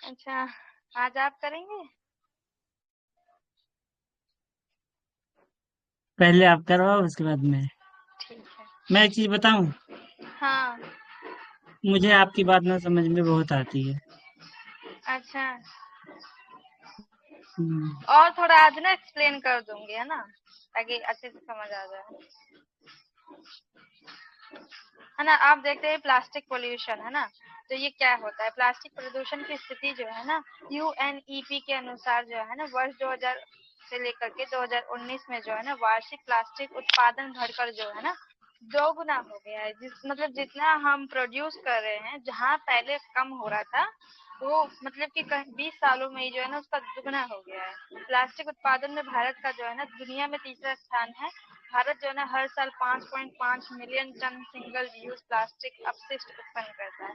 अच्छा, आज आप करेंगे? पहले आप करवाओ उसके बाद ठीक है। मैं एक चीज बताऊं। हाँ। मुझे आपकी बात ना समझ में बहुत आती है। अच्छा, हम्म। और थोड़ा आज ना एक्सप्लेन कर दूंगी, है ना, ताकि अच्छे से समझ आ जाए। है ना, आप देखते हैं प्लास्टिक पोल्यूशन, है ना। तो ये क्या होता है, प्लास्टिक प्रदूषण की स्थिति जो है ना, यूएनईपी के अनुसार जो है ना, वर्ष 2000 से लेकर के 2019 में जो है ना, वार्षिक प्लास्टिक उत्पादन बढ़कर जो है ना, 2 गुना हो गया है। मतलब जितना हम प्रोड्यूस कर रहे हैं, जहाँ पहले कम हो रहा था, वो मतलब कि 20 सालों में ही जो है ना, उसका दुगना हो गया है। प्लास्टिक उत्पादन में भारत का जो है ना, दुनिया में तीसरा स्थान है। भारत जो है ना, हर साल 5.5 million ton single use plastic अपशिष्ट उत्पन्न करता है।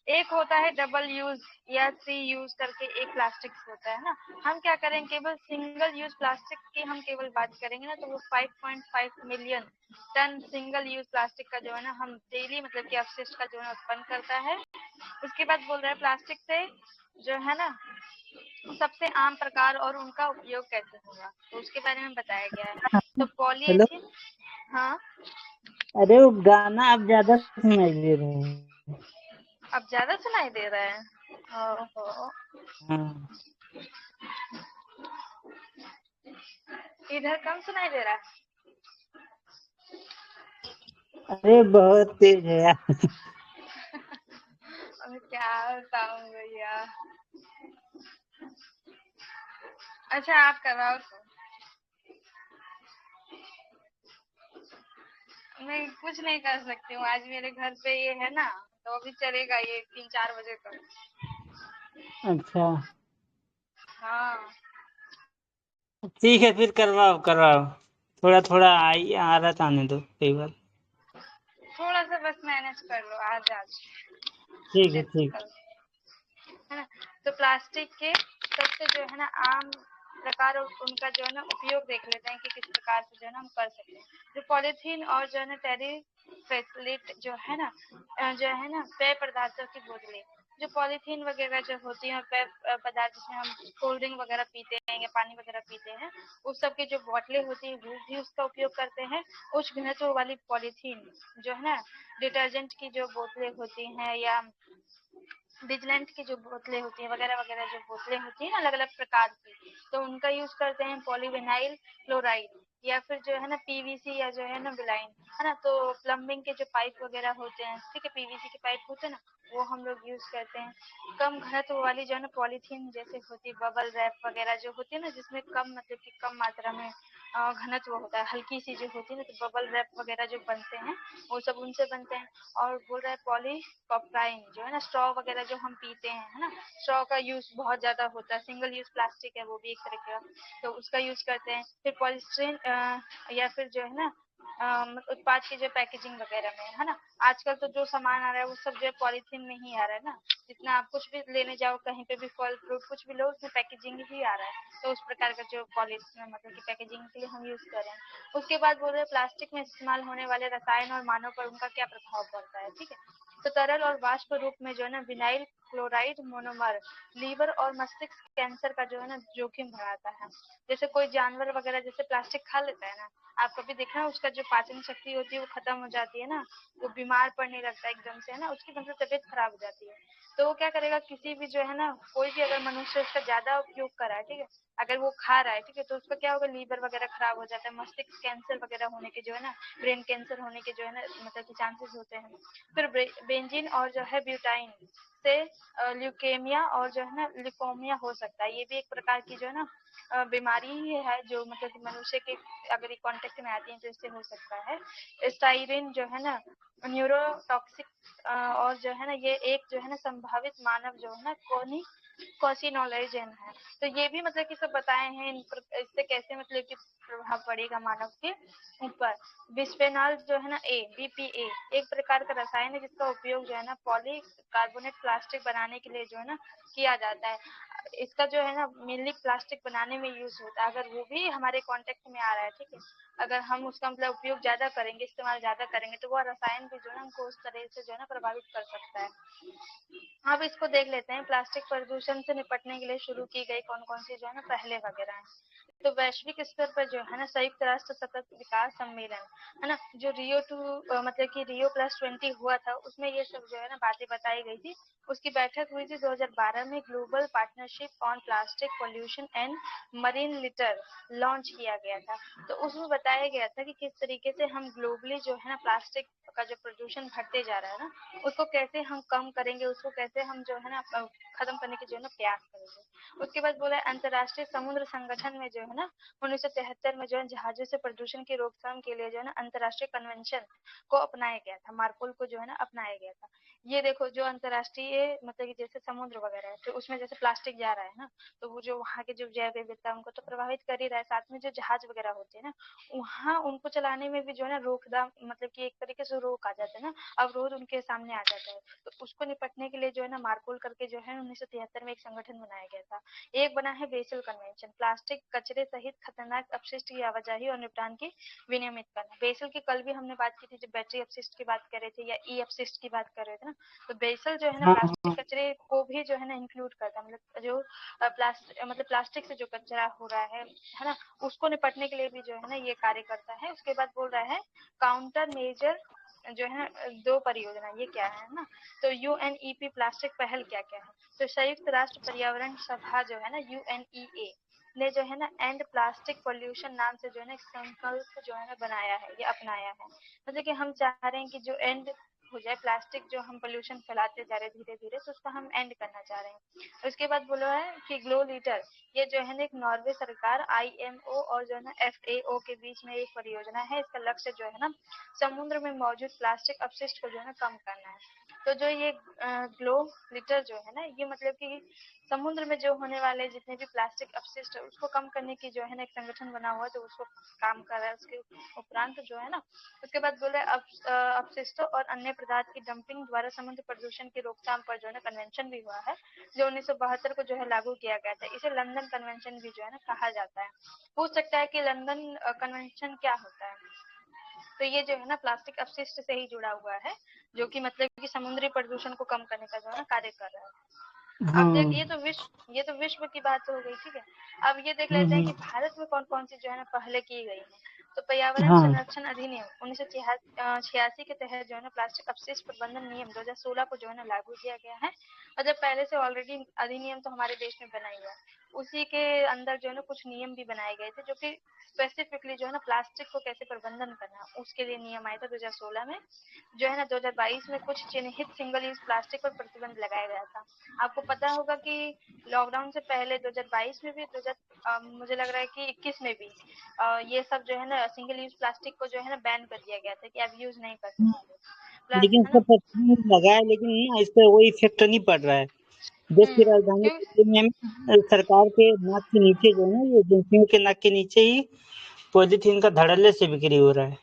एक होता है डबल यूज या 3 यूज करके, एक प्लास्टिक होता है ना। हम क्या करें, केवल सिंगल यूज प्लास्टिक की हम केवल बात करेंगे ना, तो वो 5.5 million ton single use plastic का जो है ना, हम डेली मतलब कि अपशिष्ट का जो है उत्पन्न करता है। उसके बाद बोल रहे हैं प्लास्टिक से जो है ना, सबसे आम प्रकार और उनका उपयोग कैसे होगा, तो उसके बारे में बताया गया है। तो हेलो। पॉलीएथिलीन। हाँ। अरे वो गाना आप ज्यादा सुनाई दे रहे हैं। अब ज्यादा सुनाई दे रहा है? ओहो। हाँ। इधर कम सुनाई दे रहा है। अरे बहुत तेज है यार। अब क्या बताऊं भैया। अच्छा, आप करवाओ तो। मैं कुछ नहीं कर सकती हूँ, आज मेरे घर पे ये है ना, तो अभी चलेगा ये 3-4 बजे तक। अच्छा, हाँ। ठीक है फिर करवाओ करवाओ। थोड़ा थोड़ा आई आदत आने दो कई बार। थोड़ा सा बस मैनेज कर लो, आज आज ठीक है जल्दी ठीक। कर, है ना। तो प्लास्टिक के सबसे जो है ना आम प्रकार और उनका जो है ना उपयोग देख लेते हैं कि किस प्रकार से जो है ना हम कर सकते हैं। जो पॉलीथीन और जो है ना टेरी फैसिलिट जो है ना, जो है ना पेय पदार्थों की बोतलें, जो पॉलीथीन वगैरह जो होती हैं और पेय पदार्थ जिसमें हम कोल्ड ड्रिंक वगैरह पीते हैं या पानी वगैरह पीते हैं, उस सब की जो बोतलें होती हैं वो भी उसका उपयोग करते हैं। उच्च घनत्व वाली पॉलीथीन जो है ना, डिटर्जेंट की जो बोतलें होती हैं या विजिलेंट की जो बोतलें होती हैं वगैरह वगैरह, जो बोतलें होती हैं अलग अलग प्रकार की, तो उनका यूज करते हैं। पॉलीविनाइल क्लोराइड या फिर जो है ना पीवीसी या जो है ना विलाइन, है ना। तो प्लम्बिंग के जो पाइप वगैरह होते हैं, ठीक है, पीवीसी के पाइप होते हैं ना, वो हम लोग यूज करते हैं। कम घनत्व वाली जो है ना पॉलीथीन जैसे होती है, बबल रैप वगैरह जो होती है ना, जिसमें कम मतलब कि कम मात्रा में घनत्व होता है, हल्की सी जो होती है ना, तो बबल रैप वगैरह जो बनते हैं वो सब उनसे बनते हैं। और बोल रहा है पॉलीप्रोपाइन जो है ना, स्ट्रॉ वगैरह जो हम पीते हैं, है ना, स्ट्रॉ का यूज बहुत ज्यादा होता है। सिंगल यूज प्लास्टिक है वो भी एक तरह का, तो उसका यूज करते हैं। फिर पॉलिस्टीरीन या फिर जो है ना उत्पाद की जो पैकेजिंग वगैरह में, है ना, आजकल तो जो सामान आ रहा है वो सब जो है पॉलीथीन में ही आ रहा है ना। जितना आप कुछ भी लेने जाओ, कहीं पे भी फल फ्रूट कुछ भी लो, उसमें पैकेजिंग ही आ रहा है। तो उस प्रकार का जो पॉलीथीन मतलब कि पैकेजिंग के लिए हम यूज कर रहे हैं। उसके बाद बोल रहे हैं प्लास्टिक में इस्तेमाल होने वाले रसायन और मानव पर उनका क्या प्रभाव पड़ता है, ठीक है। तो तरल और वाष्प रूप में जो है ना विनाइल क्लोराइड मोनोमर लीवर और मस्तिष्क कैंसर का जो है ना जोखिम बढ़ाता है। जैसे कोई जानवर वगैरह जैसे प्लास्टिक खा लेता है ना, आप कभी देखना उसका जो पाचन शक्ति होती है वो खत्म हो जाती है ना, वो बीमार पड़ने लगता है एकदम से, है ना, उसकी मतलब तबीयत खराब हो जाती है। तो वो क्या करेगा, किसी भी जो है ना कोई भी अगर मनुष्य उसका ज्यादा उपयोग करा है, ठीक है, अगर वो खा रहा है, ठीक है, तो उसका क्या होगा, लीवर वगैरह खराब हो जाता है, मस्तिष्क कैंसर वगैरह होने के जो है ना, ब्रेन कैंसर होने के जो है ना मतलब कि चांसेस होते हैं। फिर बेंजीन और जो है ब्यूटाइन से ल्यूकेमिया और जो है ना लिकोमिया हो सकता है। ये भी एक प्रकार की जो है ना बीमारी ही है, जो मतलब कि मनुष्य के अगर ये कांटेक्ट में आती है तो इससे हो सकता है। स्टाइरिन जो है ना न्यूरोटॉक्सिक और जो है ना ये एक जो है ना संभावित मानव जो है ना कोनी कार्सिनोजेन है। तो ये भी मतलब कि सब बताए हैं इससे कैसे मतलब कि प्रभाव पड़ेगा मानव के ऊपर। बिस्फेनॉल जो है ना ए बीपीए एक प्रकार का रसायन है जिसका उपयोग जो है ना पॉलीकार्बोनेट प्लास्टिक बनाने के लिए जो है ना किया जाता है। इसका जो है ना मेनली प्लास्टिक बनाने में यूज होता है, अगर वो भी हमारे कांटेक्ट में आ रहा है, ठीक है, अगर हम उसका मतलब उपयोग ज्यादा करेंगे, इस्तेमाल ज्यादा करेंगे, तो वो रसायन भी जो है हमको उस तरह से जो है ना प्रभावित कर सकता है। अब इसको देख लेते हैं, प्लास्टिक प्रदूषण से निपटने के लिए शुरू की गई कौन कौन सी जो है ना पहले वगैरह है। तो वैश्विक स्तर पर जो है ना संयुक्त राष्ट्र सतत विकास सम्मेलन है ना, जो मतलब कि Rio+20 हुआ था, उसमें ये सब जो है ना बातें बताई गई थी। उसकी बैठक हुई थी 2012 में, global partnership on plastic pollution and marine litre launch किया गया था। तो उसमें बताया गया था कि किस तरीके से हम ग्लोबली जो है ना प्लास्टिक का जो प्रदूषण बढ़ते जा रहा है ना, उसको कैसे हम कम करेंगे, उसको कैसे हम जो है ना खत्म करने की जो है ना प्रयास करेंगे। उसके बाद बोला अंतर्राष्ट्रीय समुद्र संगठन में जो है ना 1973 में जो है जहाजों से प्रदूषण की रोकथाम के लिए जो है ना अंतर्राष्ट्रीय कन्वेंशन को अपनाया गया था, मार्पोल को जो है ना अपनाया गया था। ये देखो जो अंतर्राष्ट्रीय मतलब कि जैसे समुद्र वगैरह है, तो उसमें जैसे प्लास्टिक जा रहा है ना, तो वो जो वहाँ के जो जैव विविधता उनको तो प्रभावित कर ही रहा है, साथ में जो जहाज वगैरह होते हैं ना, वहाँ उनको चलाने में भी जो है ना रोकथाम मतलब कि एक तरीके से रोक आ जाता है ना, अवरोध उनके सामने आ जाता है। तो उसको निपटने के लिए जो है ना मार्पोल करके जो है 1973 में एक संगठन बनाया गया था। एक बना है बेसल कन्वेंशन, प्लास्टिक कचरे सहित खतरनाक अपशिष्ट की आवाजाही और निपटान की विनियमित करना। बेसल की कल भी हमने बात की थी, जब बैटरी अपशिष्ट की बात कर रहे थे या ई अपशिष्ट की बात कर रहे थे ना, तो बेसल जो है ना हाँ हाँ। प्लास्टिक कचरे को भी जो है ना इंक्लूड करता है, मतलब जो प्लास्टिक से जो कचरा हो रहा है ना, उसको निपटने के लिए भी जो है ना ये कार्य करता है। उसके बाद बोल रहा है काउंटर मेजर जो है दो परियोजना, ये क्या है ना, तो यूएनईपी प्लास्टिक पहल क्या क्या है। तो संयुक्त राष्ट्र पर्यावरण सभा जो है ना यूएनईए ने जो है ना एंड प्लास्टिक पोल्यूशन नाम से जो है ना एक संकल्प जो है ना बनाया है, ये अपनाया है। मतलब कि हम चाह रहे हैं कि जो एंड हो जाए प्लास्टिक, जो हम पोल्यूशन फैलाते जा रहे हैं धीरे धीरे, तो उसको हम एंड करना चाह रहे हैं। उसके बाद बोला है कि ग्लो लीटर, ये जो है ना एक नॉर्वे सरकार, आईएमओ और जो है ना एफएओ के बीच में एक परियोजना है। इसका लक्ष्य जो है ना समुद्र में मौजूद प्लास्टिक अपशिष्ट को जो है ना कम करना है। तो जो ये ग्लो लीटर जो है ना, ये मतलब कि समुद्र में जो होने वाले जितने भी प्लास्टिक अपशिष्ट है उसको कम करने की जो है ना एक संगठन बना हुआ है, तो उसको काम कर रहा है। उसके उपरांत जो है ना, उसके बाद बोले अपशिष्टों और अन्य पदार्थ की डंपिंग द्वारा समुद्र प्रदूषण की रोकथाम पर जो है ना कन्वेंशन भी हुआ है, जो 1972 को जो है लागू किया गया था। इसे लंदन कन्वेंशन भी जो है ना कहा जाता है। पूछ सकता है कि लंदन कन्वेंशन क्या होता है। तो ये जो है ना प्लास्टिक अपशिष्ट से ही जुड़ा हुआ है, जो कि मतलब कि समुद्री प्रदूषण को कम करने का जो है ना कार्य कर रहा है। अब देख, हाँ। ये तो विश्व की बात हो गई, ठीक है। अब ये देख लेते हैं कि हम्म। भारत में कौन कौन सी जो है ना पहले की गई है। तो पर्यावरण हाँ। संरक्षण अधिनियम 1986 के तहत जो है ना प्लास्टिक अपशिष्ट प्रबंधन नियम 2016 को जो है ना लागू किया गया है। मतलब पहले से ऑलरेडी अधिनियम तो हमारे देश में बना हुआ है, उसी के अंदर जो है ना कुछ नियम भी बनाए गए थे, जो कि स्पेसिफिकली जो है ना प्लास्टिक को कैसे प्रबंधन करना, उसके लिए नियम आया था 2016 में। जो है ना 2022 में कुछ चिन्हित सिंगल यूज प्लास्टिक पर प्रतिबंध लगाया गया था। आपको पता होगा कि लॉकडाउन से पहले 2022 में भी मुझे लग रहा है कि 21 में भी ये सब जो है ना सिंगल यूज प्लास्टिक को जो है ना बैन कर दिया गया था कि आप यूज नहीं कर सकते प्लस, लेकिन है इसका ना। प्रतिबंध लगा है, लेकिन ना इस पर कोई इफेक्ट नहीं पड़ रहा है। देश की राजधानी क्यों। दिल्ली में सरकार के नाक के नीचे जो है ना, ये एजेंसियों के नाक के नीचे ही पॉलीथीन का धड़ल्ले से बिक्री हो रहा है।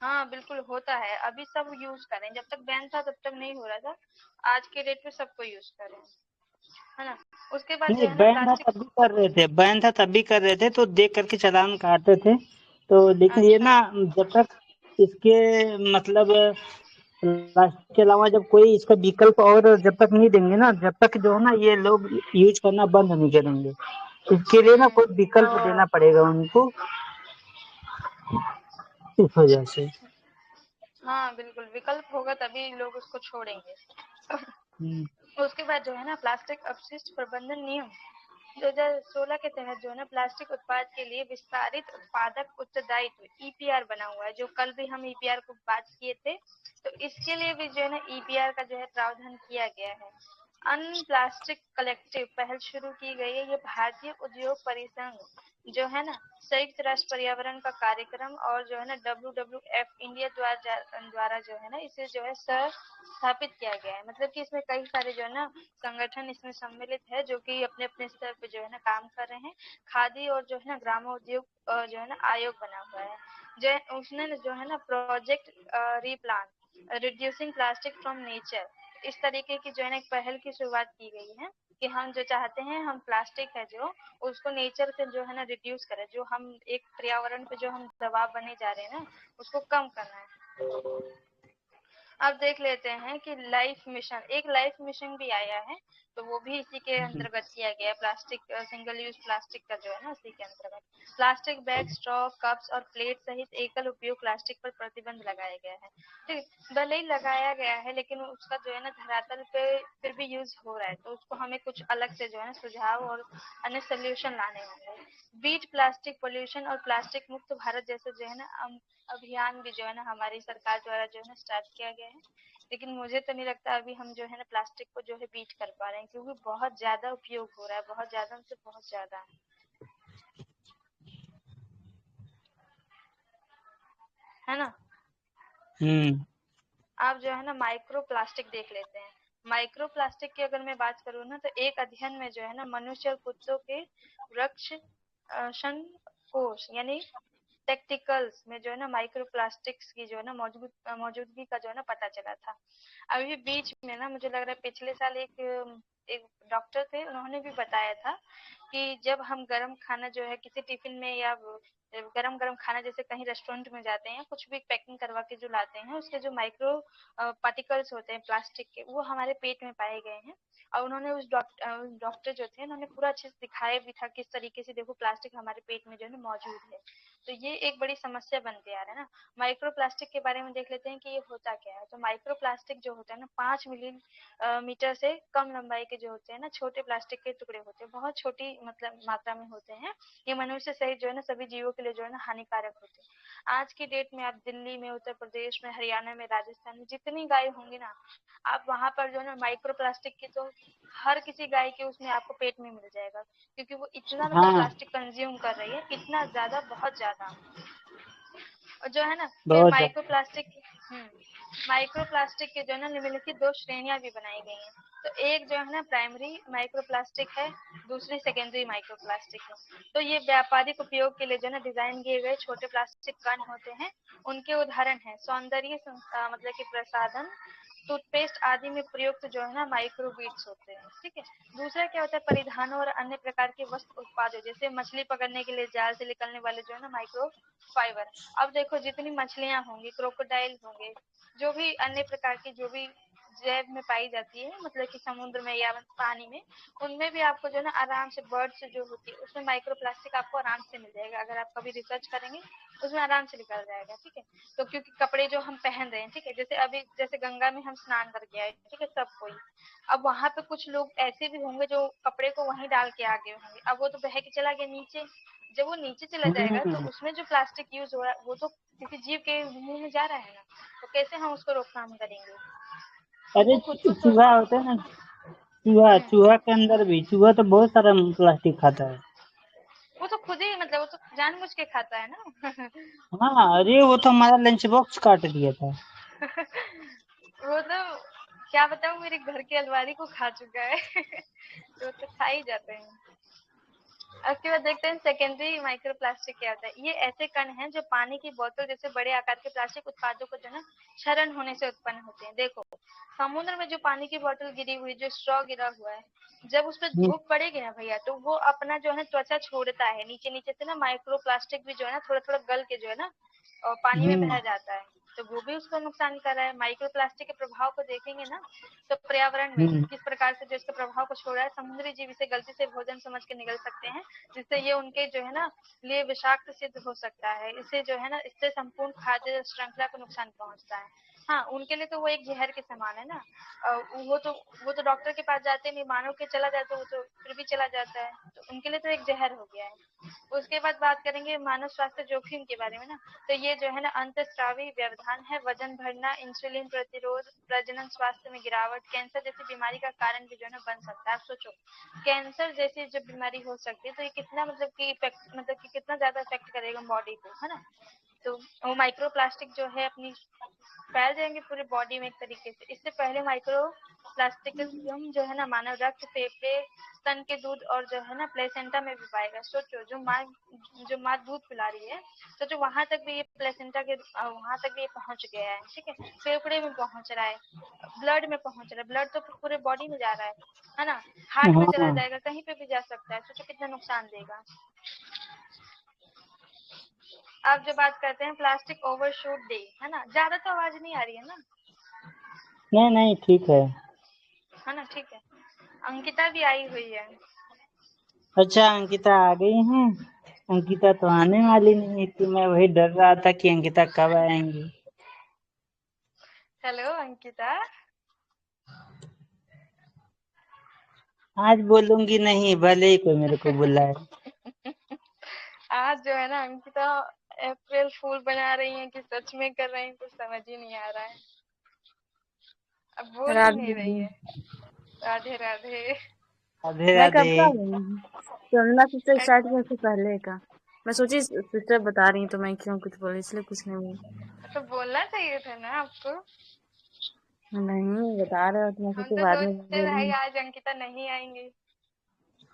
हाँ बिल्कुल होता है, अभी सब यूज करें, जब तक बैन था तब तक नहीं हो रहा था, आज के डेट में सबको यूज करें, है ना। उसके बाद जो नहीं, है ना बैन था प्लास्टिक। तब भी कर रहे थे, बैन था तब भी कर रहे थे, तो देख करके चालान काटते थे। तो लेकिन ये अच्छा। ना, जब तक इसके मतलब प्लास्टिक के अलावा जब कोई इसका विकल्प और जब तक नहीं देंगे ना, जब तक जो है ना ये लोग यूज करना बंद नहीं करेंगे। इसके लिए ना कोई विकल्प देना पड़ेगा उनको, इस वजह से। हाँ बिल्कुल, विकल्प होगा तभी लोग उसको छोड़ेंगे। हम्म। उसके बाद जो है ना प्लास्टिक अपशिष्ट प्रबंधन नियम 2016 के तहत जो है ना प्लास्टिक उत्पाद के लिए विस्तारित उत्पादक उत्तरदायित्व ईपीआर बना हुआ है, जो कल भी हम ईपीआर को बात किए थे। तो इसके लिए भी जो है ना ईपीआर का जो है प्रावधान किया गया है। अन प्लास्टिक कलेक्टिव पहल शुरू की गई है, ये भारतीय उद्योग परिसंघ जो है ना संयुक्त राष्ट्र पर्यावरण का कार्यक्रम और जो है ना WWF इंडिया द्वारा जो है ना इसे जो है स्थापित किया गया है। मतलब कि इसमें कई सारे जो है ना संगठन इसमें सम्मिलित है, जो कि अपने अपने स्तर पे जो है ना काम कर रहे हैं। खादी और जो है ना ग्रामोद्योग जो है ना आयोग बना हुआ है, जो उसने जो है ना project replan reducing plastic from nature, इस तरीके की जो है ना एक पहल की शुरुआत की गई है कि हम जो चाहते हैं हम प्लास्टिक है जो उसको नेचर से जो है ना रिड्यूस करें, जो हम एक पर्यावरण पे जो हम दबाव बने जा रहे हैं ना उसको कम करना है। अब देख लेते हैं कि एक लाइफ मिशन भी आया है, तो वो भी इसी के अंतर्गत किया गया है। प्लास्टिक सिंगल यूज प्लास्टिक का जो है ना इसी के अंतर्गत प्लास्टिक बैग, स्ट्रॉ, कप्स और प्लेट सहित एकल उपयोग प्लास्टिक पर प्रतिबंध लगाया गया है। ठीक, भले ही लगाया गया है लेकिन उसका जो है ना धरातल पे फिर भी यूज हो रहा है, तो उसको हमें कुछ अलग से जो है ना सुझाव और अन्य सोल्यूशन लाने होंगे। बीट प्लास्टिक पोल्यूशन और प्लास्टिक मुक्त भारत जैसे जो है ना अभियान भी जो है ना हमारी सरकार द्वारा जो है ना स्टार्ट किया गया है, लेकिन मुझे तो नहीं लगता अभी हम जो है ना प्लास्टिक को जो है बीट कर पा रहे हैं, क्योंकि बहुत ज्यादा उपयोग हो रहा है, बहुत ज्यादा से बहुत ज्यादा, है ना। आप जो है ना माइक्रो प्लास्टिक देख लेते हैं। माइक्रो प्लास्टिक की अगर मैं बात करूँ ना, तो एक अध्ययन में जो है ना मनुष्य और कुत्तों के वृक्ष कोश यानी टेक्टिकल्स में जो है ना माइक्रो प्लास्टिक्स की जो है ना मौजूदगी का जो है ना पता चला था। अभी बीच में ना मुझे लग रहा है पिछले साल एक डॉक्टर थे, उन्होंने भी बताया था कि जब हम गरम खाना जो है किसी टिफिन में या गरम गरम खाना जैसे कहीं रेस्टोरेंट में जाते हैं, कुछ भी पैकिंग करवा के जो लाते हैं, उसके जो माइक्रो पार्टिकल्स होते हैं प्लास्टिक के, वो हमारे पेट में पाए गए हैं। और उन्होंने उस डॉक्टर जो थे उन्होंने पूरा अच्छे से दिखाया भी था किस तरीके से देखो प्लास्टिक हमारे पेट में जो है ना मौजूद है। तो ये एक बड़ी समस्या बनती आ रहा है ना। माइक्रो प्लास्टिक के बारे में देख लेते हैं कि ये होता क्या है। तो माइक्रो प्लास्टिक जो होता है ना 5 मिलीमीटर से कम लंबाई के जो होते हैं ना छोटे प्लास्टिक के टुकड़े होते हैं, बहुत छोटी मतलब मात्रा में होते हैं। ये मनुष्य सहित जो है ना सभी जीवों के लिए जो है ना हानिकारक होते हैं। आज की डेट में आप दिल्ली में, उत्तर प्रदेश में, हरियाणा में, राजस्थान में जितनी गाय होंगी ना, आप वहां पर जो है ना माइक्रो प्लास्टिक की तो हर किसी गाय के उसमें आपको पेट में मिल जाएगा, क्योंकि वो इतना मतलब हाँ, प्लास्टिक कंज्यूम कर रही है, इतना ज्यादा, बहुत ज्यादा। और जो है ना फिर बहुत माइक्रो प्लास्टिक के जो है ना निम्नलिखित 2 श्रेणियां भी बनाई गई हैं। तो एक जो है ना प्राइमरी माइक्रो प्लास्टिक है, दूसरी सेकेंडरी माइक्रो प्लास्टिक है। तो ये व्यापारिक उपयोग के लिए जो है ना डिजाइन किए गए छोटे प्लास्टिक कण होते हैं। उनके उदाहरण है सौंदर्य मतलब कि प्रसाधन, टूथपेस्ट आदि में प्रयुक्त जो है ना माइक्रो बीड्स होते हैं। ठीक है, दूसरा क्या होता है परिधानों और अन्य प्रकार के वस्त्र उत्पादों, जैसे मछली पकड़ने के लिए जाल से निकलने वाले जो है ना माइक्रो फाइबर। अब देखो जितनी मछलियां होंगी, क्रोकोडाइल होंगे, जो भी अन्य प्रकार की जो भी जैव में पाई जाती है, मतलब कि समुद्र में या पानी में, उनमें भी आपको जो है ना आराम से बर्ड्स जो होती है उसमें माइक्रो प्लास्टिक आपको आराम से मिल जाएगा। अगर आप कभी रिसर्च करेंगे उसमें आराम से निकल जाएगा। ठीक है, तो क्योंकि कपड़े जो हम पहन रहे हैं, ठीक है, जैसे अभी जैसे गंगा में हम स्नान करके आए, ठीक है, सब कोई, अब वहां पे कुछ लोग ऐसे भी होंगे जो कपड़े को वहीं डाल के आ गए होंगे, अब वो तो बह के चला गया नीचे। जब वो नीचे चला जाएगा तो हम्म। उसमें जो प्लास्टिक यूज हो रहा है वो तो किसी जीव के मुंह में जा रहा है ना, तो कैसे हम उसको रोकथाम करेंगे। अरे हमको खुद को तो चूहा होता है ना, चूहा हम्म, चूहा के अंदर भी चूहा तो बहुत सारा प्लास्टिक खाता है। वो तो खुद ही मतलब वो तो जानबूझ के खाता है ना। हाँ, अरे वो तो हमारा लंच बॉक्स काट दिया था। वो तो क्या बताऊं, मेरे घर की अलमारी को खा चुका है। तो वो तो खा ही जाते हैं। उसके बाद देखते हैं सेकेंडरी माइक्रो प्लास्टिक क्या होता है। ये ऐसे कण हैं जो पानी की बोतल जैसे बड़े आकार के प्लास्टिक उत्पादों को जो है ना क्षरण होने से उत्पन्न होते हैं। देखो समुद्र में जो पानी की बोतल गिरी हुई, जो स्ट्रॉ गिरा हुआ है, जब उस पर हम्म, धूप पड़ेगी ना भैया, तो वो अपना जो है त्वचा छोड़ता है, नीचे नीचे से ना माइक्रो प्लास्टिक भी जो है ना थोड़ा थोड़ा गल के जो है ना पानी में हम्म, बह जाता है, तो वो भी उसको नुकसान कर रहा है। माइक्रो प्लास्टिक के प्रभाव को देखेंगे ना, तो पर्यावरण में हम्म, किस प्रकार से जो इसके प्रभाव को छोड़ रहा है। समुद्री जीव इसे गलती से भोजन समझ के निगल सकते हैं, जिससे ये उनके जो है ना लिए विषाक्त सिद्ध हो सकता है। इससे जो है ना इससे संपूर्ण खाद्य श्रृंखला को नुकसान पहुंचता है। हाँ, उनके लिए तो वो एक जहर के समान है ना। वो तो डॉक्टर के पास जाते नहीं, मानव के चला जाए तो वो तो फिर भी चला जाता है, तो उनके लिए तो एक जहर हो गया है। उसके बाद बात करेंगे मानव स्वास्थ्य जोखिम के बारे में ना, तो ये जो है ना अंतःस्रावी व्यवधान है, वजन बढ़ना, इंसुलिन प्रतिरोध, प्रजनन स्वास्थ्य में गिरावट, कैंसर जैसी बीमारी का कारण भी जो है ना बन सकता है। आप सोचो कैंसर जैसी जब बीमारी हो सकती है तो ये कितना मतलब कि इफेक्ट, मतलब कि कितना ज्यादा इफेक्ट करेगा बॉडी को, है ना। तो वो माइक्रो प्लास्टिक जो है अपनी फैल जाएंगे पूरी बॉडी में एक तरीके से। इससे पहले माइक्रो प्लास्टिकम जो है ना मानव रक्त, फेफड़े, स्तन के दूध और जो है ना प्लेसेंटा में भी पाएगा। सोचो जो माँ दूध पिला रही है, सोचो वहां तक भी ये प्लेसेंटा के वहां तक भी ये पहुंच गया है, ठीक है, फेफड़े में पहुंच रहा है, ब्लड में पहुंच रहा है, ब्लड तो पूरे बॉडी में जा रहा है ना, हार्ट में चला हाँ जाएगा, कहीं पे भी जा सकता है। सोचो कितना नुकसान देगा। आप जो बात करते हैं प्लास्टिक ओवरशूट डे, है ना, ज्यादा तो आवाज नहीं आ रही है ना? नहीं नहीं ठीक है ना, ठीक है। अंकिता भी आई हुई है। अच्छा अंकिता आ गई हैं। अंकिता तो आने वाली नहीं थी, मैं वही डर रहा था कि अंकिता कब आएंगी। हेलो अंकिता। आज बोलूंगी नहीं, भले ही कोई मेरे को बुलाए। आज जो है ना अंकिता अप्रैल फूल बना रही है कि सच में कर रही है, कुछ समझ ही नहीं आ रहा है। अब बोल ही राधे नहीं रही राधे। है। राधे राधे। राधे मैं राधे। कब का सुनना सिस्टर स्टार्ट किया उससे पहले का। मैं सोची सिस्टर बता रही तो मैं क्यों कुछ बोली, इसलिए कुछ नहीं बोली। तो बोलना चाहिए था ना आपको। नहीं बता रहे हो तो मैं हम सोची तो बाद में सोचे भाई बोलूंगी। आज अंकिता नहीं आएंगी।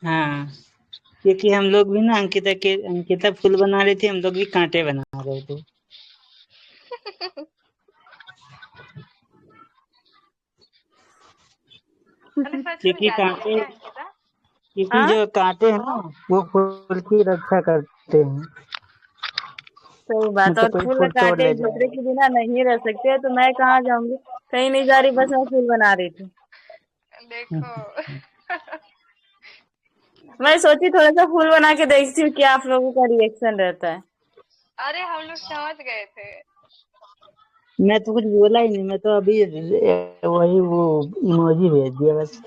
हाँ क्योंकि हम लोग भी ना अंकिता फूल बना रही थी, हम लोग भी कांटे बना रहे थे। अरे सच में क्योंकि जाती है कांटे क्या अंकिता? क्योंकि हाँ जो कांटे हैं ना वो फूल की रक्षा करते हैं, सही नहीं बात। तो और कोई फूल का फूल तोड़ कांटे ले एक दूसरे जाएगा। के बिना नहीं रह सकते, तो मैं कहाँ जाऊंगी, कहीं नहीं जा रही, बस मैं फूल बना रही थी। देखो। मैं सोची थोड़ा सा फूल बना के देखती हूँ क्या आप लोगों का रिएक्शन रहता है। अरे हम लोग समझ गए थे। मैं तो कुछ बोला ही नहीं, मैं तो अभी वही वो इमोजी भेज दिया बस।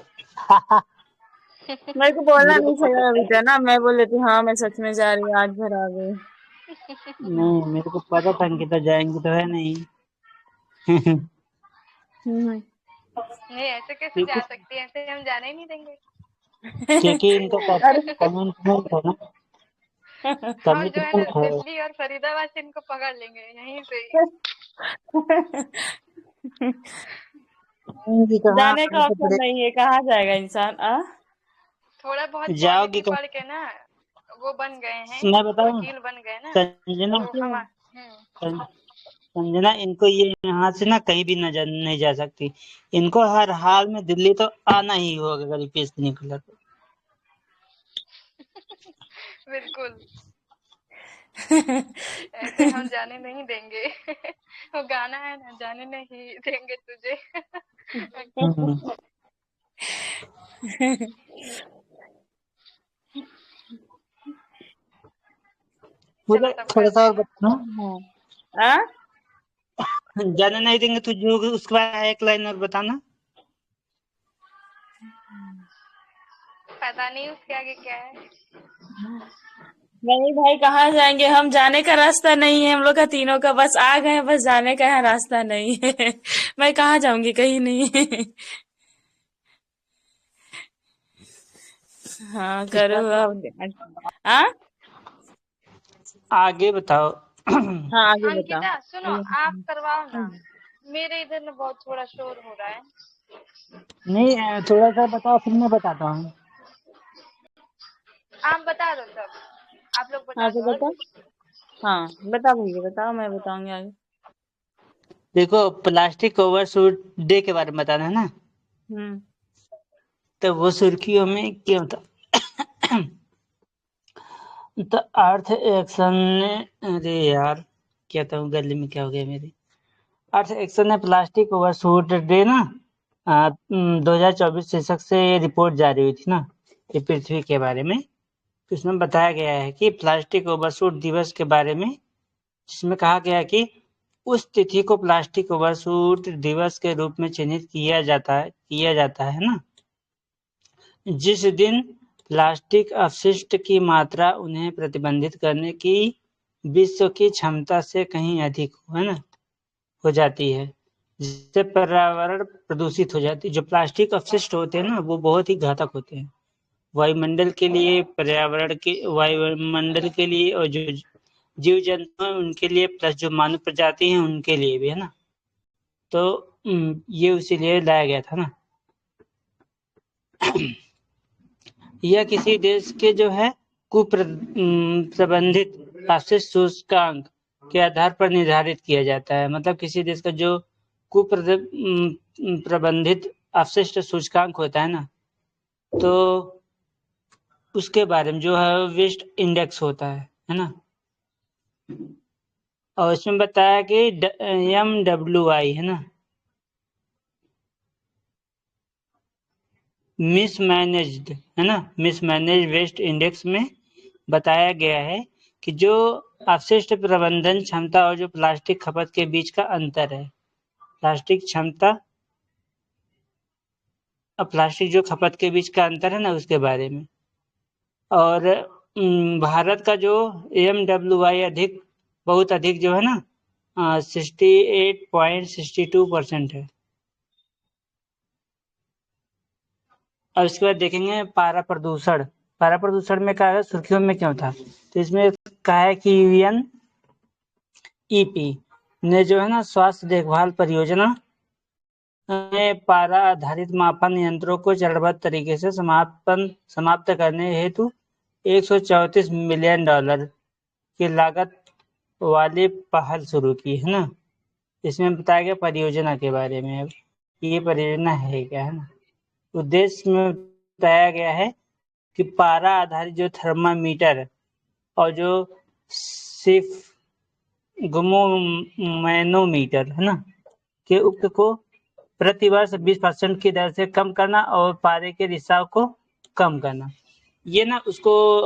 मेरे को बोलना मेरे को नहीं पता चाहिए अभी था ना, मैं बोल देती हाँ मैं सच में जा रही हूँ, आज भर आ गई। नहीं, मेरे को पता था अंकिता जाएंगी तो है नहीं। हम्म। नहीं ऐसे कैसे क्योंकि जा सकती है, ऐसे हम जाने ही नहीं देंगे। क्योंकि इनका अरे कमिटमेंट है ना, हम जो है ना कमिटमेंट है। दिल्ली और फरीदाबाद से इनको पकड़ लेंगे यहीं से ही। जाएंगी कहाँ, जाने मैं का तो ऑप्शन नहीं है, कहाँ जाएगा इंसान आ। थोड़ा बहुत जाओगी पॉलिटी तो पढ़ के ना वो बन गए हैं, मैं बताऊं, वकील बन गए ना, संजना तो हम संजना इनको ये यहाँ से ना कहीं भी नहीं जा सकती। इनको हर हाल में दिल्ली तो आना ही होगा अगर यूपीएससी निकला तो। बिल्कुल ऐसे हम जाने नहीं देंगे। वो गाना है ना, जाने नहीं देंगे तुझे। हम्म, चलो बोले तब थोड़ा सा करते और हैं ना। बताना। हाँ आ? जाने नहीं देंगे तुझे, उसके बाद एक लाइन और बताना। पता नहीं उसके आगे क्या है। नहीं भाई कहाँ जाएंगे हम, जाने का रास्ता नहीं है हम लोग का, तीनों का बस आ गए हैं, बस जाने का है रास्ता नहीं है। मैं कहाँ जाऊंगी, कहीं नहीं। हाँ करो स्टार्ट अब। आ? आगे बताओ। हाँ आगे बताओ। अंकिता सुनो, आप करवाओ ना, मेरे इधर ना बहुत थोड़ा शोर हो रहा है। नहीं थोड़ा सा बताओ फिर मैं बताता हूँ। आप बता दो तब, आप लोग हाँ बता तो दो और बताओ। हाँ बताओ भैया बताओ, मैं बताऊंगी आगे। देखो प्लास्टिक ओवर शूट डे के बारे में बताना है ना, हम्म। तो वो सुर्खियों में क्यों था। तो अर्थ एक्शन ने, अरे यार क्या था, गले में क्या हो गया मेरे। अर्थ एक्शन ने प्लास्टिक ओवर शूट डे ना 2024 शीर्षक से ये रिपोर्ट जारी हुई थी ना, ये पृथ्वी के बारे में। तो इसमें बताया गया है कि प्लास्टिक ओवरशूट दिवस के बारे में, जिसमें कहा गया है कि उस तिथि को प्लास्टिक ओवरशूट दिवस के रूप में चिन्हित किया जाता है ना, जिस दिन प्लास्टिक अपशिष्ट की मात्रा उन्हें प्रतिबंधित करने की विश्व की क्षमता से कहीं अधिक है ना हो जाती है, जिससे पर्यावरण प्रदूषित हो जाती है। जो प्लास्टिक अपशिष्ट होते हैं ना वो बहुत ही घातक होते हैं वायुमंडल के लिए, पर्यावरण के वायुमंडल के लिए, और जो जीव जंतु हैं उनके लिए, प्लस जो मानव प्रजाति हैं उनके लिए भी है ना। तो ये उसीलिए लाया गया था ना। यह किसी देश के जो है प्रबंधित अपशिष्ट सूचकांक के आधार पर निर्धारित किया जाता है। मतलब किसी देश का जो प्रबंधित अपशिष्ट सूचकांक होता है ना, तो उसके बारे में जो है वेस्ट इंडेक्स होता है ना। और इसमें बताया कि MWI है ना, मिसमैनेज्ड है ना, मिसमैनेज वेस्ट इंडेक्स में बताया गया है कि जो अपशिष्ट प्रबंधन क्षमता और जो प्लास्टिक खपत के बीच का अंतर है, प्लास्टिक क्षमता और प्लास्टिक जो खपत के बीच का अंतर है ना, उसके बारे में। और भारत का जो MWI बहुत अधिक जो है ना 68.62% है। और उसके बाद देखेंगे पारा प्रदूषण में क्या है, सुर्खियों में क्यों था, तो इसमें कहा है कि UNEP ने जो है ना स्वास्थ्य देखभाल परियोजना में पारा आधारित मापन यंत्रों को चरणबद्ध तरीके से समाप्त करने हेतु $134 मिलियन की लागत वाली पहल शुरू की है ना। इसमें बताया गया परियोजना के बारे में। अब ये परियोजना है क्या है ना, उद्देश्य में बताया गया है कि पारा आधारित जो थर्मामीटर और जो सिग्मोमैनोमीटर है ना के उपयोग को प्रति वर्ष 20% की दर से कम करना और पारे के रिसाव को कम करना। ये ना उसको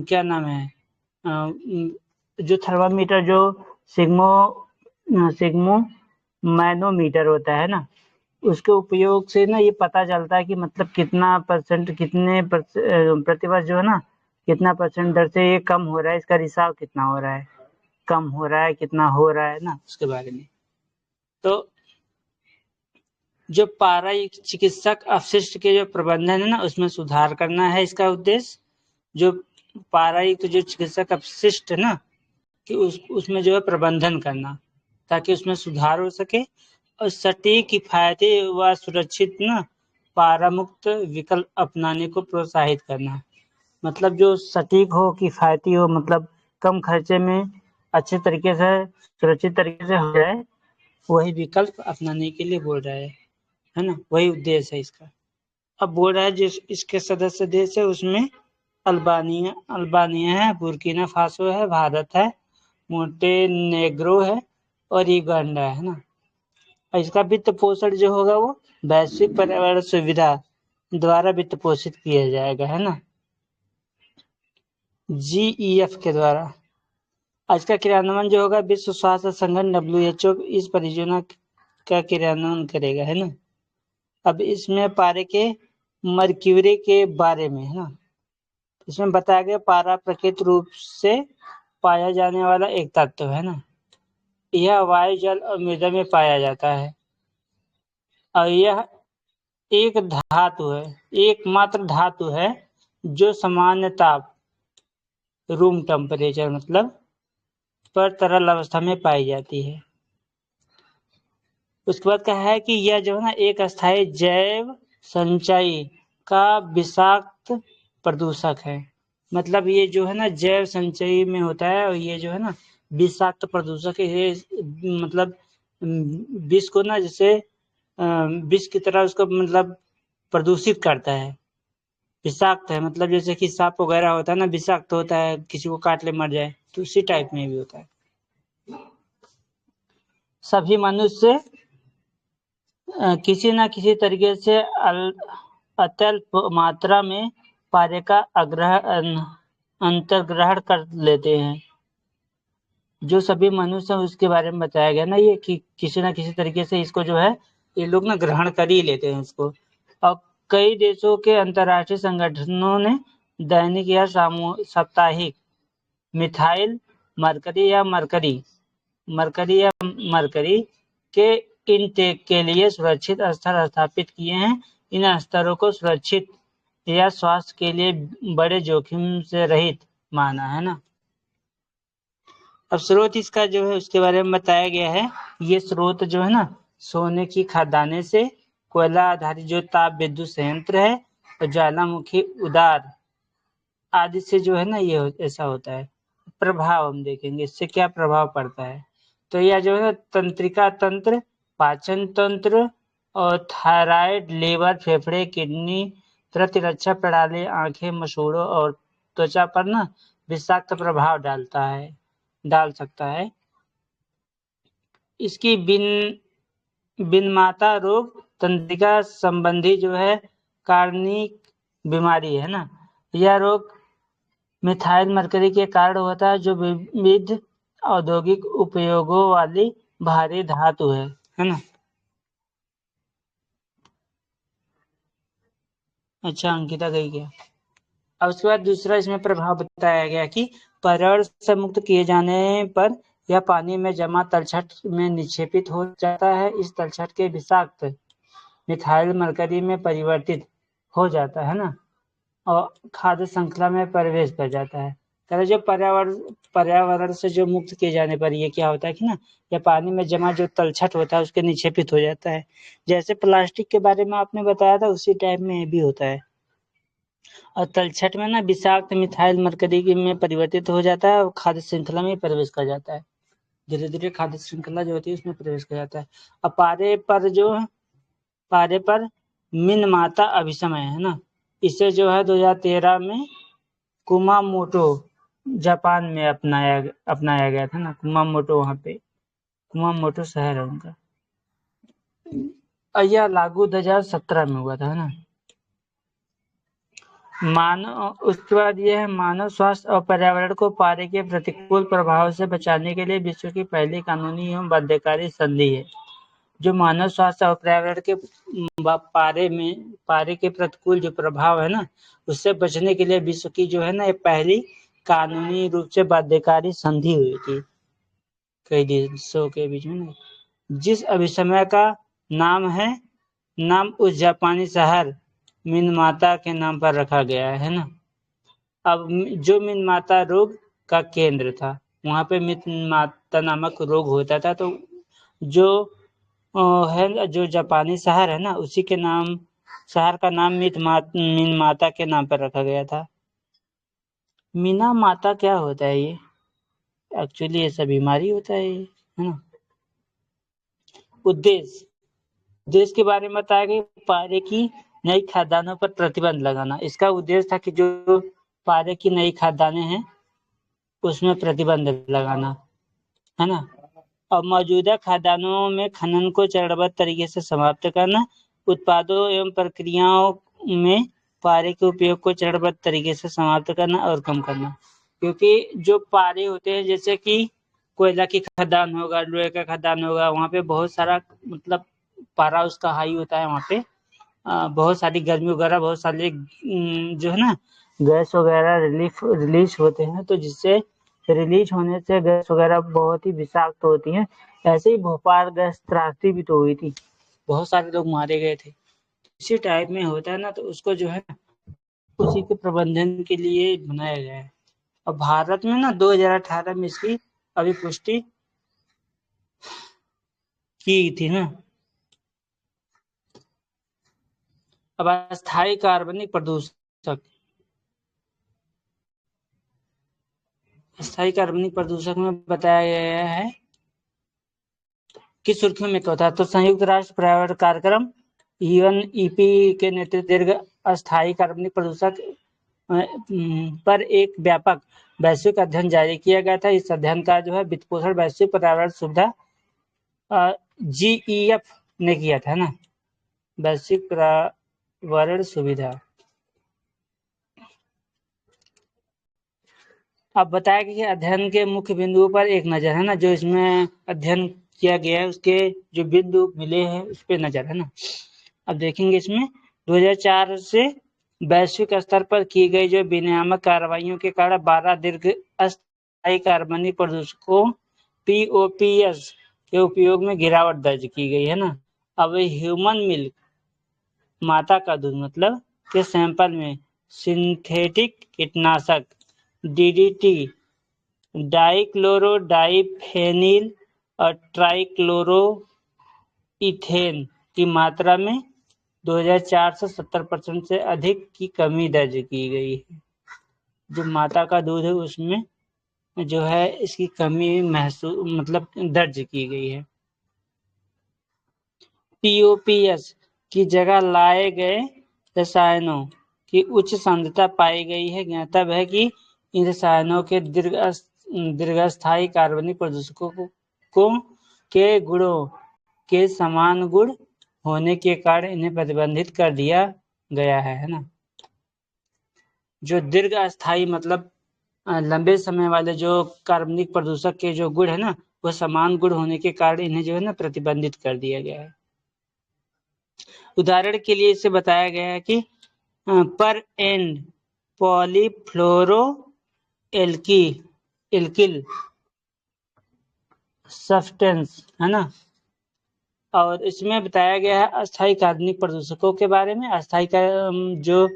क्या नाम है, जो थर्मामीटर जो सिग्मोमैनोमीटर होता है ना, उसके उपयोग से ना ये पता चलता है कि मतलब कितना प्रतिवर्ष जो है ना कितना % दर से ये कम हो रहा है, इसका रिसाव कितना हो रहा है, कम हो रहा है, कितना हो रहा है ना, उसके बारे में। तो जो पारा चिकित्सक अपशिष्ट के जो प्रबंधन है ना, उसमें सुधार करना है इसका उद्देश्य। जो पारायुक्त जो चिकित्सक अपशिष्ट है ना कि उसमें जो है प्रबंधन करना, ताकि उसमें सुधार हो सके और सटीक, किफायती व सुरक्षित ना पारा मुक्त विकल्प अपनाने को प्रोत्साहित करना। मतलब जो सटीक हो, किफायती हो, मतलब कम खर्चे में अच्छे तरीके से सुरक्षित तरीके से हो जाए, वही विकल्प अपनाने के लिए बोल रहा है ना, वही उद्देश्य है इसका। अब बोल रहा है जो इसके सदस्य देश है उसमें अल्बानिया है, बुर्किना फासो है, भारत है, मोंटेनेग्रो है और युगांडा है ना। और इसका वित्त पोषण जो होगा वो वैश्विक पर्यावरण सुविधा द्वारा वित्त पोषित किया जाएगा है ना, GEF के द्वारा। इसका क्रियान्वयन जो होगा विश्व स्वास्थ्य संगठन WHO इस परियोजना का क्रियान्वयन करेगा है ना। अब इसमें पारे के मर्क्यूरी के बारे में है ना, इसमें बताया गया पारा प्राकृतिक रूप से पाया जाने वाला एक तत्व है ना। यह वायु, जल और मृदा में पाया जाता है और यह एक धातु है, एकमात्र धातु है जो सामान्य ताप रूम टेम्परेचर मतलब पर तरल अवस्था में पाई जाती है। उसके बाद कहा है कि यह जो है ना एक अस्थायी जैव संचयी का विषाक्त प्रदूषक है। मतलब ये जो है ना जैव संचयी में होता है और ये जो है ना विषाक्त प्रदूषक है। ये मतलब विष को ना जैसे विष की तरह उसको मतलब प्रदूषित करता है, विषाक्त है। मतलब जैसे कि सांप वगैरह होता है ना, विषाक्त होता है, किसी को काट ले मर जाए, तो उसी टाइप में भी होता है। सभी मनुष्य किसी न किसी तरीके से अत्यल्प मात्रा में पारे का अंतर्ग्रहण कर लेते हैं। जो सभी मनुष्य उसके बारे में बताया गया ना, ये कि किसी न किसी तरीके से इसको जो है ये लोग ना ग्रहण कर ही लेते हैं उसको। और कई देशों के अंतर्राष्ट्रीय संगठनों ने दैनिक या साप्ताहिक मिथाइल मरकरी के इनटेक के लिए सुरक्षित स्तर स्थापित किए हैं। इन स्तरों को सुरक्षित या स्वास्थ्य के लिए बड़े जोखिम से रहित माना है ना। अब स्रोत इसका जो है उसके बारे में बताया गया है। ये स्रोत जो है ना सोने की खदानें से, कोयला आधारित जो ताप विद्युत संयंत्र है ज्वालामुखी, उदार आदि से जो है ना ये ऐसा होता है। प्रभाव हम देखेंगे इससे क्या प्रभाव पड़ता है। तो यह जो है तंत्रिका तंत्र, पाचन तंत्र और थायराइड, लीवर, फेफड़े, किडनी, प्रतिरक्षा प्रणाली, आंखें, मसूड़ों और त्वचा पर ना विषाक्त प्रभाव डाल सकता है। इसकी बिनमाता रोग तंत्रिका संबंधी जो है कार्निक बीमारी है ना, यह रोग मिथाइल मरकरी के कारण होता है, जो विविध औद्योगिक उपयोगों वाली भारी धातु है ना। अच्छा, अंकिता गई क्या? अब उसके बाद दूसरा इसमें प्रभाव बताया गया कि पर्यावरण से मुक्त किए जाने पर यह पानी में जमा तलछट में निक्षेपित हो जाता है। इस तलछट के विषाक्त मिथाइल मरकरी में परिवर्तित हो जाता है ना, और खाद्य श्रृंखला में प्रवेश कर जाता है। जो पर्यावरण से जो मुक्त किए जाने पर ये क्या होता है कि ना, या पानी में जमा जो तलछट होता है उसके निक्षेपित हो जाता है। जैसे प्लास्टिक के बारे में आपने बताया था, उसी टाइप में ये भी होता है। और तलछट में ना विषाक्त मिथाइल मरकरी में परिवर्तित हो जाता है और खाद्य श्रृंखला में प्रवेश कर जाता है। धीरे धीरे खाद्य श्रृंखला जो होती है उसमें प्रवेश कर जाता है। और पारे पर मिनमाता अभिसमय है ना, इसे जो है 2013 में कुमामोटो जापान में अपनाया गया था ना। कुमामोटो, वहां पे कुमामोटो शहर है उनका। यह लागू 2017 में हुआ था ना। उसके बाद यह है मानव स्वास्थ्य और पर्यावरण को पारे के प्रतिकूल प्रभाव से बचाने के लिए विश्व की पहली कानूनी एवं बाध्यकारी संधि है, जो मानव स्वास्थ्य और पर्यावरण के पारे के प्रतिकूल जो प्रभाव है ना, उससे बचने के लिए विश्व की जो है ना ये पहली कानूनी रूप से बाध्यकारी संधि हुई थी कई देशों के बीच में ना, जिस अभिसमय का नाम उस जापानी शहर मिनमाता के नाम पर रखा गया है ना। अब जो मिनमाता रोग का केंद्र था, वहां पे मिनमाता नामक रोग होता था, तो जो है जो जापानी शहर है ना, उसी के नाम शहर का नाम मिनमाता के नाम पर रखा गया था। मीना माता क्या होता है? ये एक्चुअली ऐसा बीमारी होता है ये, है ना। उद्देश्य के बारे में बताया गया, पारे की नई खाद्यान्नों पर प्रतिबंध लगाना। इसका उद्देश्य था कि जो पारे की नई खाद्यान्नें हैं उसमें प्रतिबंध लगाना, है ना। और मौजूदा खाद्यान्नों में खनन को चरणबद्ध तरीके से समाप्त करना, उत्पादों एवं प्रक्रियाओं में पारे के उपयोग को चरणबद्ध तरीके से समाप्त करना और कम करना। क्योंकि जो पारे होते हैं, जैसे कि कोयला की खदान होगा, लोहे का खदान होगा, वहाँ पे बहुत सारा मतलब पारा उसका हाई होता है। वहाँ पे बहुत सारी गर्मी वगैरह, बहुत सारे जो है ना गैस वगैरह रिलीज होते हैं, तो जिससे रिलीज होने से गैस वगैरह बहुत ही विषाक्त होती हैं। ऐसे ही भोपाल गैस त्रासदी भी तो हुई थी, बहुत सारे लोग मारे गए थे। इसी टाइप में होता है ना, तो उसको जो है उसी के प्रबंधन के लिए बनाया गया है। और भारत में ना 2018 में इसकी अभी पुष्टि की थी ना। अब अस्थायी कार्बनिक प्रदूषक में बताया गया है कि सुर्खियों में क्या था। तो संयुक्त राष्ट्र पर्यावरण कार्यक्रम UNEP के नेतृत्व दीर्घ अस्थायी कार्बनिक प्रदूषक पर एक व्यापक वैश्विक अध्ययन जारी किया गया था। इस अध्ययन का जो है वित्तपोषण वैश्विक पर्यावरण सुविधा GEF ने किया था ना, वैश्विक पर्यावरण सुविधा। अब बताया कि अध्ययन के मुख्य बिंदुओं पर एक नजर है ना, जो इसमें अध्ययन किया गया है उसके जो बिंदु मिले हैं उस पर नजर है ना। अब देखेंगे इसमें 2004 से वैश्विक स्तर पर की गई जो विनियामक कार्रवाइयों के कारण 12 दीर्घ अस्थायी कार्बनिक प्रदूषकों POPs के उपयोग में गिरावट दर्ज की गई है ना। अब ह्यूमन मिल्क, माता का दूध मतलब, के सैंपल में सिंथेटिक कीटनाशक DDT, डाइक्लोरो डाइफेनिल और ट्राइक्लोरो इथेन की मात्रा में 2004 से 70% से अधिक की कमी दर्ज की गई है। जो माता का दूध है उसमें जो है इसकी कमी महसूस मतलब दर्ज की गई है। पीओपीएस की जगह लाए गए रसायनों की उच्च सांद्रता पाई गई है। ज्ञातव्य है कि इन रसायनों के दीर्घस्थायी कार्बनिक प्रदूषकों के गुणों के समान गुण होने के कारण इन्हें प्रतिबंधित कर दिया गया है ना। जो दीर्घ स्थायी मतलब लंबे समय वाले जो कार्बनिक प्रदूषक के जो गुण है ना, वो समान गुण होने के कारण इन्हें जो है ना प्रतिबंधित कर दिया गया है। उदाहरण के लिए इसे बताया गया है कि पर एंड पॉलीफ्लोरो एल्किल सब्सटेंस है ना। और इसमें बताया गया है अस्थायी कार्बनिक प्रदूषकों के बारे में। अस्थायी जो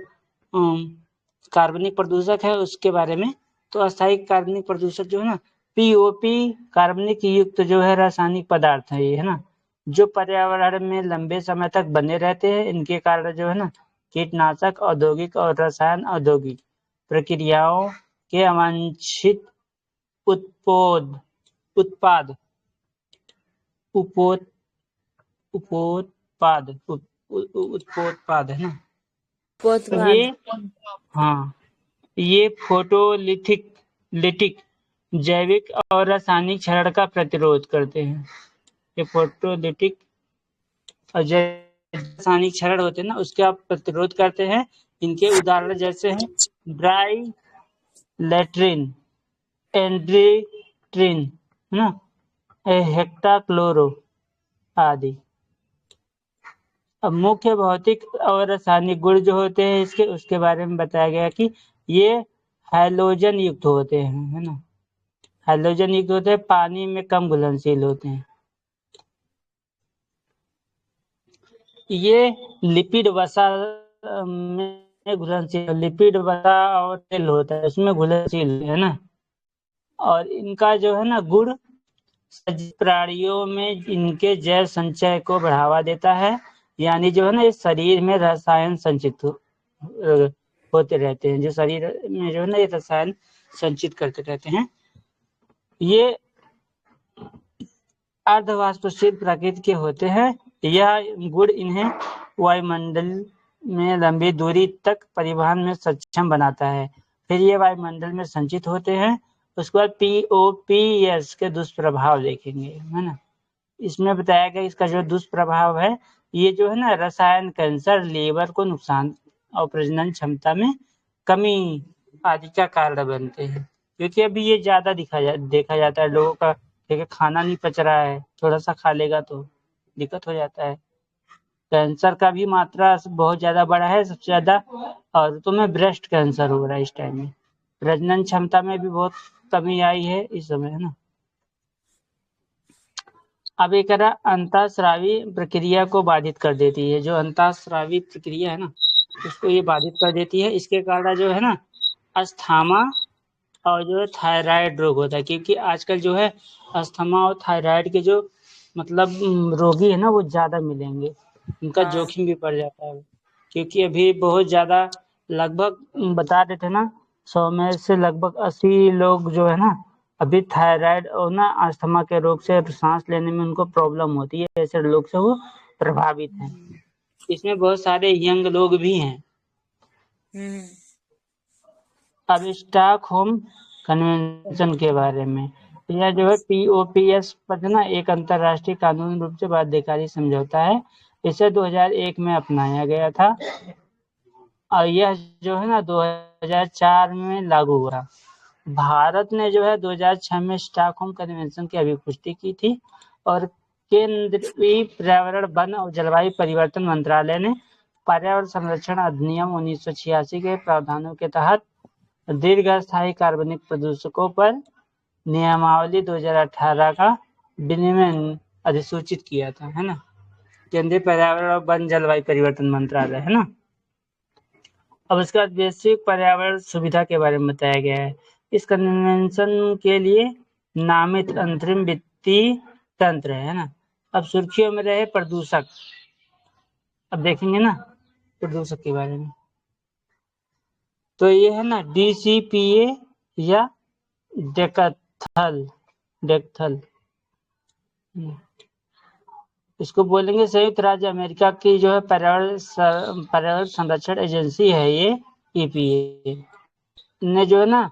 कार्बनिक प्रदूषक है उसके बारे में। तो अस्थायी कार्बनिक प्रदूषक जो है ना, पीओपी कार्बनिक युक्त जो है रासायनिक पदार्थ है ये है ना, जो पर्यावरण में लंबे समय तक बने रहते हैं। इनके कारण जो है ना कीटनाशक, औद्योगिक और रसायन औद्योगिक प्रक्रियाओं के अवांछित उत्पाद है ना। ये फोटोलिटिक जैविक और रासायनिक क्षरण का प्रतिरोध करते हैं। ये फोटोलिटिक और रासायनिक क्षरण होते हैं ना, उसका प्रतिरोध करते हैं। इनके उदाहरण जैसे हैं ड्राई लेट्रिन, एंड्रीट्रिन है ना, हेक्टाक्लोरो आदि। अब मुख्य भौतिक और रासायनिक गुण जो होते हैं इसके उसके बारे में बताया गया कि ये हैलोजन युक्त होते हैं है ना। हैलोजन युक्त होते हैं, पानी में कम घुलनशील होते हैं। ये लिपिड वसा में घुलनशील, लिपिड वसा और तेल होता है उसमें घुलनशील है ना। और इनका जो है ना गुण सजीव प्राणियों में इनके जैव संचय को बढ़ावा देता है। यानी जो है ना इस शरीर में रसायन संचित होते रहते हैं। जो शरीर में जो है ना ये रसायन संचित करते रहते हैं। ये अर्धवाष्पशील प्रकृति के होते हैं। यह गुण इन्हें वायुमंडल में लंबी दूरी तक परिवहन में सक्षम बनाता है। फिर ये वायुमंडल में संचित होते हैं। उसके बाद पीओपीएस के दुष्प्रभाव देखेंगे है ना। इसमें बताया गया इसका जो दुष्प्रभाव है, ये जो है ना रसायन कैंसर, लीवर को नुकसान और प्रजनन क्षमता में कमी आदि का कारण बनते हैं। क्योंकि अभी ये ज्यादा देखा जाता है लोगों का, क्योंकि खाना नहीं पच रहा है, थोड़ा सा खा लेगा तो दिक्कत हो जाता है। कैंसर का भी मात्रा बहुत ज्यादा बढ़ा है। सबसे ज्यादा औरतों में ब्रेस्ट कैंसर हो रहा है इस टाइम में। प्रजनन क्षमता में भी बहुत कमी आई है इस समय है ना। अब एक अंतःस्रावी प्रक्रिया को बाधित कर देती है। जो अंतःस्रावी प्रक्रिया है ना उसको ये बाधित कर देती है। इसके कारण जो है ना अस्थमा और जो है थायराइड रोग होता है। क्योंकि आजकल जो है अस्थमा और थायराइड के जो मतलब रोगी है ना वो ज्यादा मिलेंगे, उनका जोखिम भी बढ़ जाता है। क्योंकि अभी बहुत ज्यादा लगभग बता रहे थे ना 100 में से लगभग 80 लोग जो है ना अभी थायराइड और ना अस्थमा के रोग से सांस लेने में उनको प्रॉब्लम होती है, ऐसे लोग से वो प्रभावित हैं। इसमें बहुत सारे यंग लोग भी हैं। अब स्टॉकहोम कन्वेंशन के बारे में, यह जो है पीओपीएस पर ना एक अंतरराष्ट्रीय कानूनी रूप से बाध्यकारी समझौता है। इसे 2001 में अपनाया गया था और यह जो है ना 2004 में लागू हुआ। भारत ने जो है 2006 में स्टॉकहोम कन्वेंशन की अभिपुष्टि की थी और केंद्रीय पर्यावरण, वन और जलवायु परिवर्तन मंत्रालय ने पर्यावरण संरक्षण अधिनियम 1986 के प्रावधानों के तहत दीर्घस्थायी कार्बनिक प्रदूषकों पर नियमावली 2018 का विनियमन अधिसूचित किया था है ना। केंद्रीय पर्यावरण और वन जलवायु परिवर्तन मंत्रालय है ना। अब उसके बाद वैश्विक पर्यावरण सुविधा के बारे में बताया गया है। इस कन्वेंशन के लिए नामित अंतरिम वित्तीय तंत्र है ना। अब सुर्खियों में रहे प्रदूषक। अब देखेंगे ना प्रदूषक के बारे में। तो ये है ना DCPA या डेकथल इसको बोलेंगे। संयुक्त राज्य अमेरिका की जो है पर्यावरण संरक्षण एजेंसी है ये EPA ने जो है ना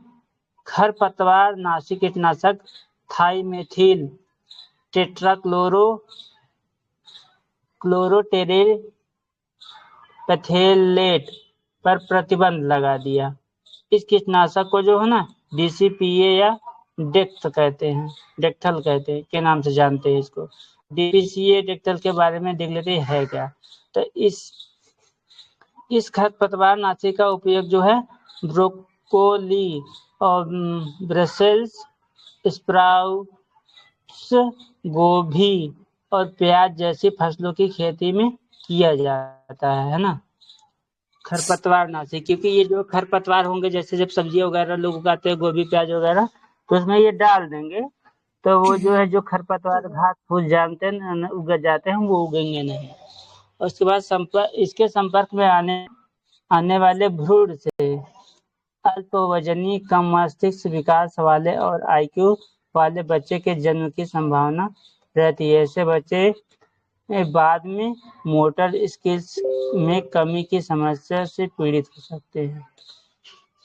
खरपतवार नाशी कीटनाशक थाईमेथिल क्लोरोटेरेपेथेलेट पर प्रतिबंध लगा दिया। इस कीटनाशक को जो है ना DCPA या डेक्थल कहते हैं के नाम से जानते हैं इसको। DCPA डेक्थल के बारे में देख लेते है क्या। तो इस खरपतवार नाशी का उपयोग जो है ब्रोकोली और ब्रसेल्स स्प्राउट्स, गोभी और प्याज जैसी फसलों की खेती में किया जाता है ना खरपतवार नाशी। क्योंकि ये जो खरपतवार होंगे जैसे जब सब्जियां वगैरह लोग उगाते हैं गोभी प्याज वगैरह तो उसमें ये डाल देंगे तो वो जो है जो खरपतवार घास फूस जानते हैं उग जाते हैं वो उगेंगे नहीं। और उसके बाद इसके संपर्क में आने वाले भ्रूण से अल्प वजनी कम मस्तिष्क विकास वाले और IQ वाले बच्चे के जन्म की संभावना रहती है। ऐसे बच्चे बाद में मोटर स्किल्स में कमी की समस्या से पीड़ित हो सकते हैं।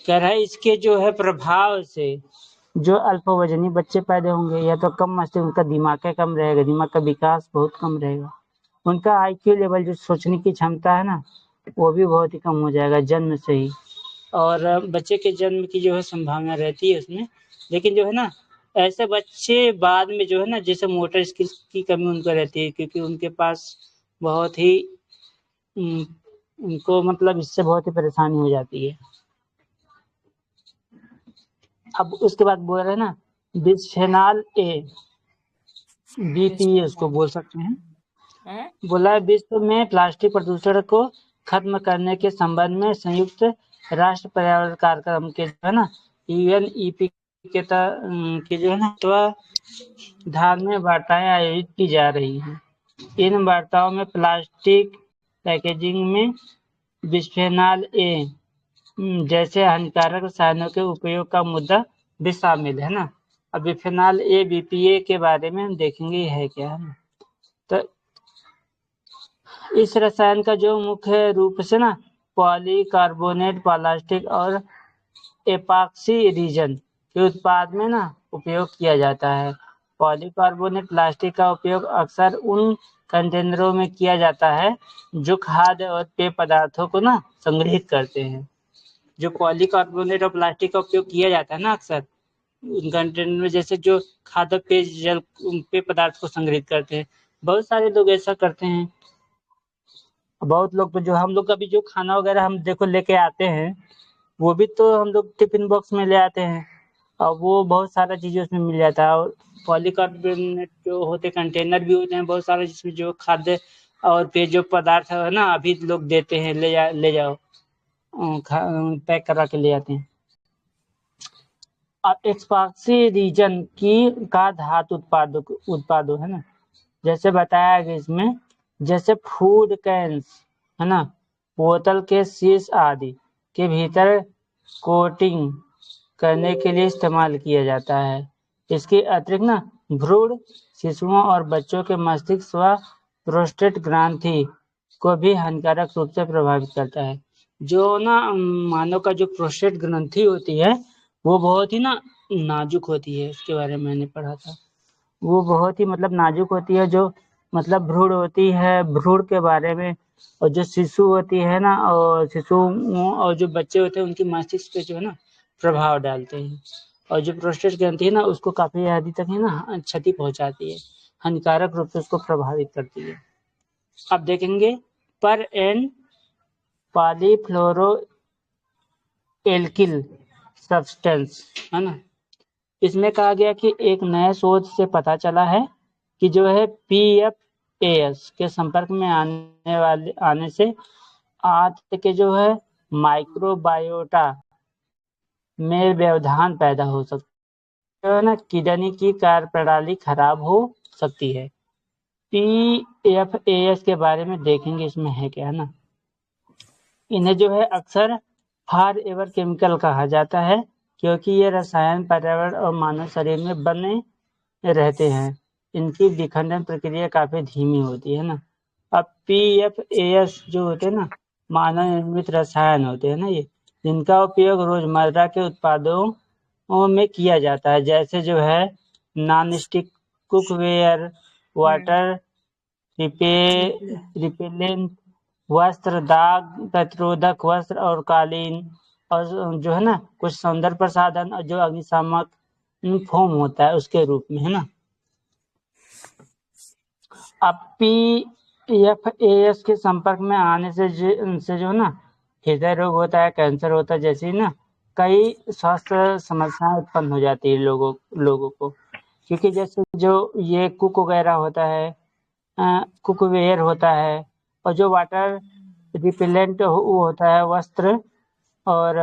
कह रहा है इसके जो है प्रभाव से जो अल्पवजनी बच्चे पैदा होंगे या तो कम मस्तिष्क उनका दिमाग कम रहेगा, दिमाग का विकास बहुत कम रहेगा, उनका IQ लेवल जो सोचने की क्षमता है ना वो भी बहुत ही कम हो जाएगा जन्म से ही। और बच्चे के जन्म की जो है संभावना रहती है उसमें। लेकिन जो है ना ऐसे बच्चे बाद में जो है ना जैसे मोटर स्किल्स की कमी उनको रहती है क्योंकि उनके पास बहुत ही उनको मतलब इससे बहुत ही परेशानी हो जाती है। अब उसके बाद बोल रहे हैं ना बिस्फेनॉल A BPA उसको बोल सकते हैं। बोला है विश्व में प्लास्टिक प्रदूषण को खत्म करने के संबंध में संयुक्त राष्ट्र पर्यावरण कार्यक्रम के जो है ना UNEP के जो है ना धान में वार्ताएं आयोजित की जा रही हैं। इन वार्ताओं में प्लास्टिक पैकेजिंग में बिस्फेनॉल A जैसे हानिकारक रसायनों के उपयोग का मुद्दा भी शामिल है ना। अब बिस्फेनॉल A BPA के बारे में हम देखेंगे है क्या है ना। तो इस रसायन का जो मुख्य रूप से ना पॉलीकार्बोनेट प्लास्टिक और एपॉक्सी रीजन के उत्पाद में ना उपयोग किया जाता है। पॉलीकार्बोनेट प्लास्टिक का उपयोग अक्सर उन कंटेनरों में किया जाता है जो खाद्य और पेय पदार्थों को ना संग्रहित करते हैं। जो पॉलीकार्बोनेट और प्लास्टिक का उपयोग किया जाता है ना अक्सर उन कंटेनर में जैसे जो खाद्य पेय पदार्थ को संग्रहित करते हैं। बहुत सारे लोग ऐसा करते हैं। बहुत लोग तो जो हम लोग कभी जो खाना वगैरह हम देखो लेके आते हैं वो भी तो हम लोग टिफिन बॉक्स में ले आते हैं और वो बहुत सारा चीज़ें उसमें मिल जाता है। और पॉलीकार्बोनेट जो होते कंटेनर भी होते हैं बहुत सारे जिसमें जो खाद्य और पेय जो पदार्थ है ना अभी लोग देते हैं ले जाओ पैक करा के ले आते हैं। और एपॉक्सी रीजन का धातु उत्पादों है ना जैसे बताया गया इसमें जैसे फूड कैंस है ना बोतल के शीश आदि के भीतर कोटिंग करने के लिए इस्तेमाल किया जाता है। इसके अतिरिक्त ना भ्रूण शिशुओं और बच्चों के मस्तिष्क व प्रोस्टेट ग्रंथि को भी हानिकारक रूप से प्रभावित करता है। जो ना मानव का जो प्रोस्टेट ग्रंथि होती है वो बहुत ही ना नाजुक होती है। इसके बारे में मैंने पढ़ा था। वो बहुत ही मतलब नाजुक होती है जो मतलब भ्रूण होती है भ्रूण के बारे में। और जो शिशु होती है ना और शिशु और जो बच्चे होते हैं उनकी मस्तिष्क पे जो है ना प्रभाव डालते हैं। और जो प्रोस्टेट ग्रंथि है ना उसको काफी हद तक है ना क्षति पहुंचाती है, हानिकारक रूप से उसको प्रभावित करती है। अब देखेंगे पर एन पॉलीफ्लोरोएल्किल सब्सटेंस है ना। इसमें कहा गया कि एक नए शोध से पता चला है कि जो है PFAS के संपर्क में आने से आंत के जो है माइक्रोबायोटा में व्यवधान पैदा हो सकता है ना किडनी की कार्यप्रणाली खराब हो सकती है। PFAS के बारे में देखेंगे इसमें है क्या है ना। इन्हें जो है अक्सर फॉर एवर केमिकल कहा जाता है, क्योंकि ये रसायन पर्यावरण और मानव शरीर में बने रहते हैं। इनकी विखंडन प्रक्रिया काफी धीमी होती है ना। अब PFAS जो होते हैं ना, मानव निर्मित रसायन होते हैं ना, ये जिनका उपयोग रोजमर्रा के उत्पादों में किया जाता है, जैसे जो है non stick cookware, water repellent वस्त्र, दाग प्रतिरोधक वस्त्र और कालीन, और जो है ना कुछ सौंदर्य प्रसाधन और जो अग्निशामक फोम होता है उसके रूप में, है ना। अब PFAS के संपर्क में आने से जो है ना हृदय रोग होता है, कैंसर होता है, जैसे ना कई स्वास्थ्य समस्याएं उत्पन्न हो जाती है लोगों को, क्योंकि जैसे जो ये कुक वगैरह होता है, कुकवेयर होता है, और जो वाटर रिपेलेंट वो होता है वस्त्र, और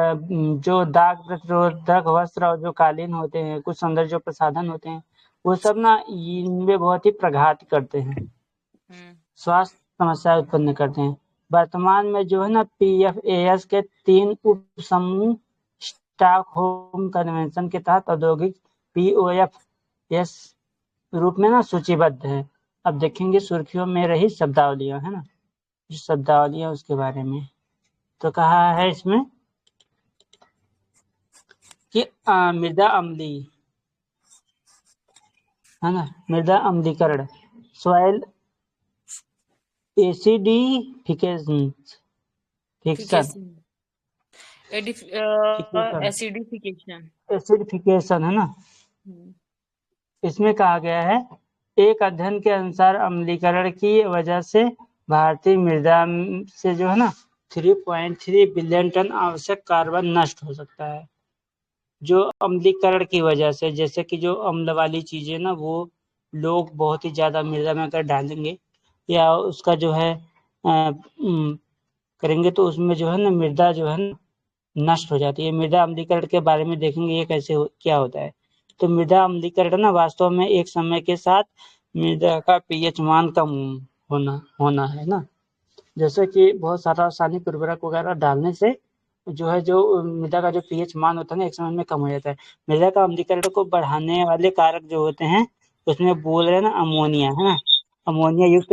जो दाग प्रतिरोधक वस्त्र और जो कालीन होते हैं, कुछ सौंदर्य जो प्रसाधन होते हैं, वो सब ना इनमें बहुत ही प्रघात करते हैं, स्वास्थ्य समस्या उत्पन्न करते हैं। वर्तमान में जो है ना PFAS के 3 उप समूह स्टॉकहोम कन्वेंशन के तहत औद्योगिक POFS रूप में ना सूचीबद्ध है। अब देखेंगे सुर्खियों में रही शब्दावलियां, है ना, जो शब्दावलियां उसके बारे में तो कहा है इसमें कि मृदा अम्ली, है ना, मृदा अम्लीकरण, सॉइल एसिडिफिकेशन, एसिडिफिकेशन, है ना। इसमें कहा गया है एक अध्ययन के अनुसार अम्लीकरण की वजह से भारतीय मृदा से जो है ना 3.3 बिलियन टन आवश्यक कार्बन नष्ट हो सकता है, जो अम्लीकरण की वजह से। जैसे कि जो अम्ल वाली चीजें ना वो लोग बहुत ही ज्यादा मृदा में अगर डालेंगे या उसका जो है करेंगे तो उसमें जो है ना मृदा जो है ना नष्ट हो जाती है। मृदा अम्लीकरण के बारे में देखेंगे ये क्या होता है। तो मृदा अम्लीकरण ना वास्तव में एक समय के साथ मृदा का pH मान कम होना है ना। जैसे कि बहुत सारा रासायनिक उर्वरक वगैरह डालने से जो है जो मृदा का जो pH मान होता है ना एक समय में कम हो जाता है। मृदा का अम्लीकरण को बढ़ाने वाले कारक जो होते हैं उसमें बोल रहे हैं ना अमोनिया, है ना। अमोनिया युक्त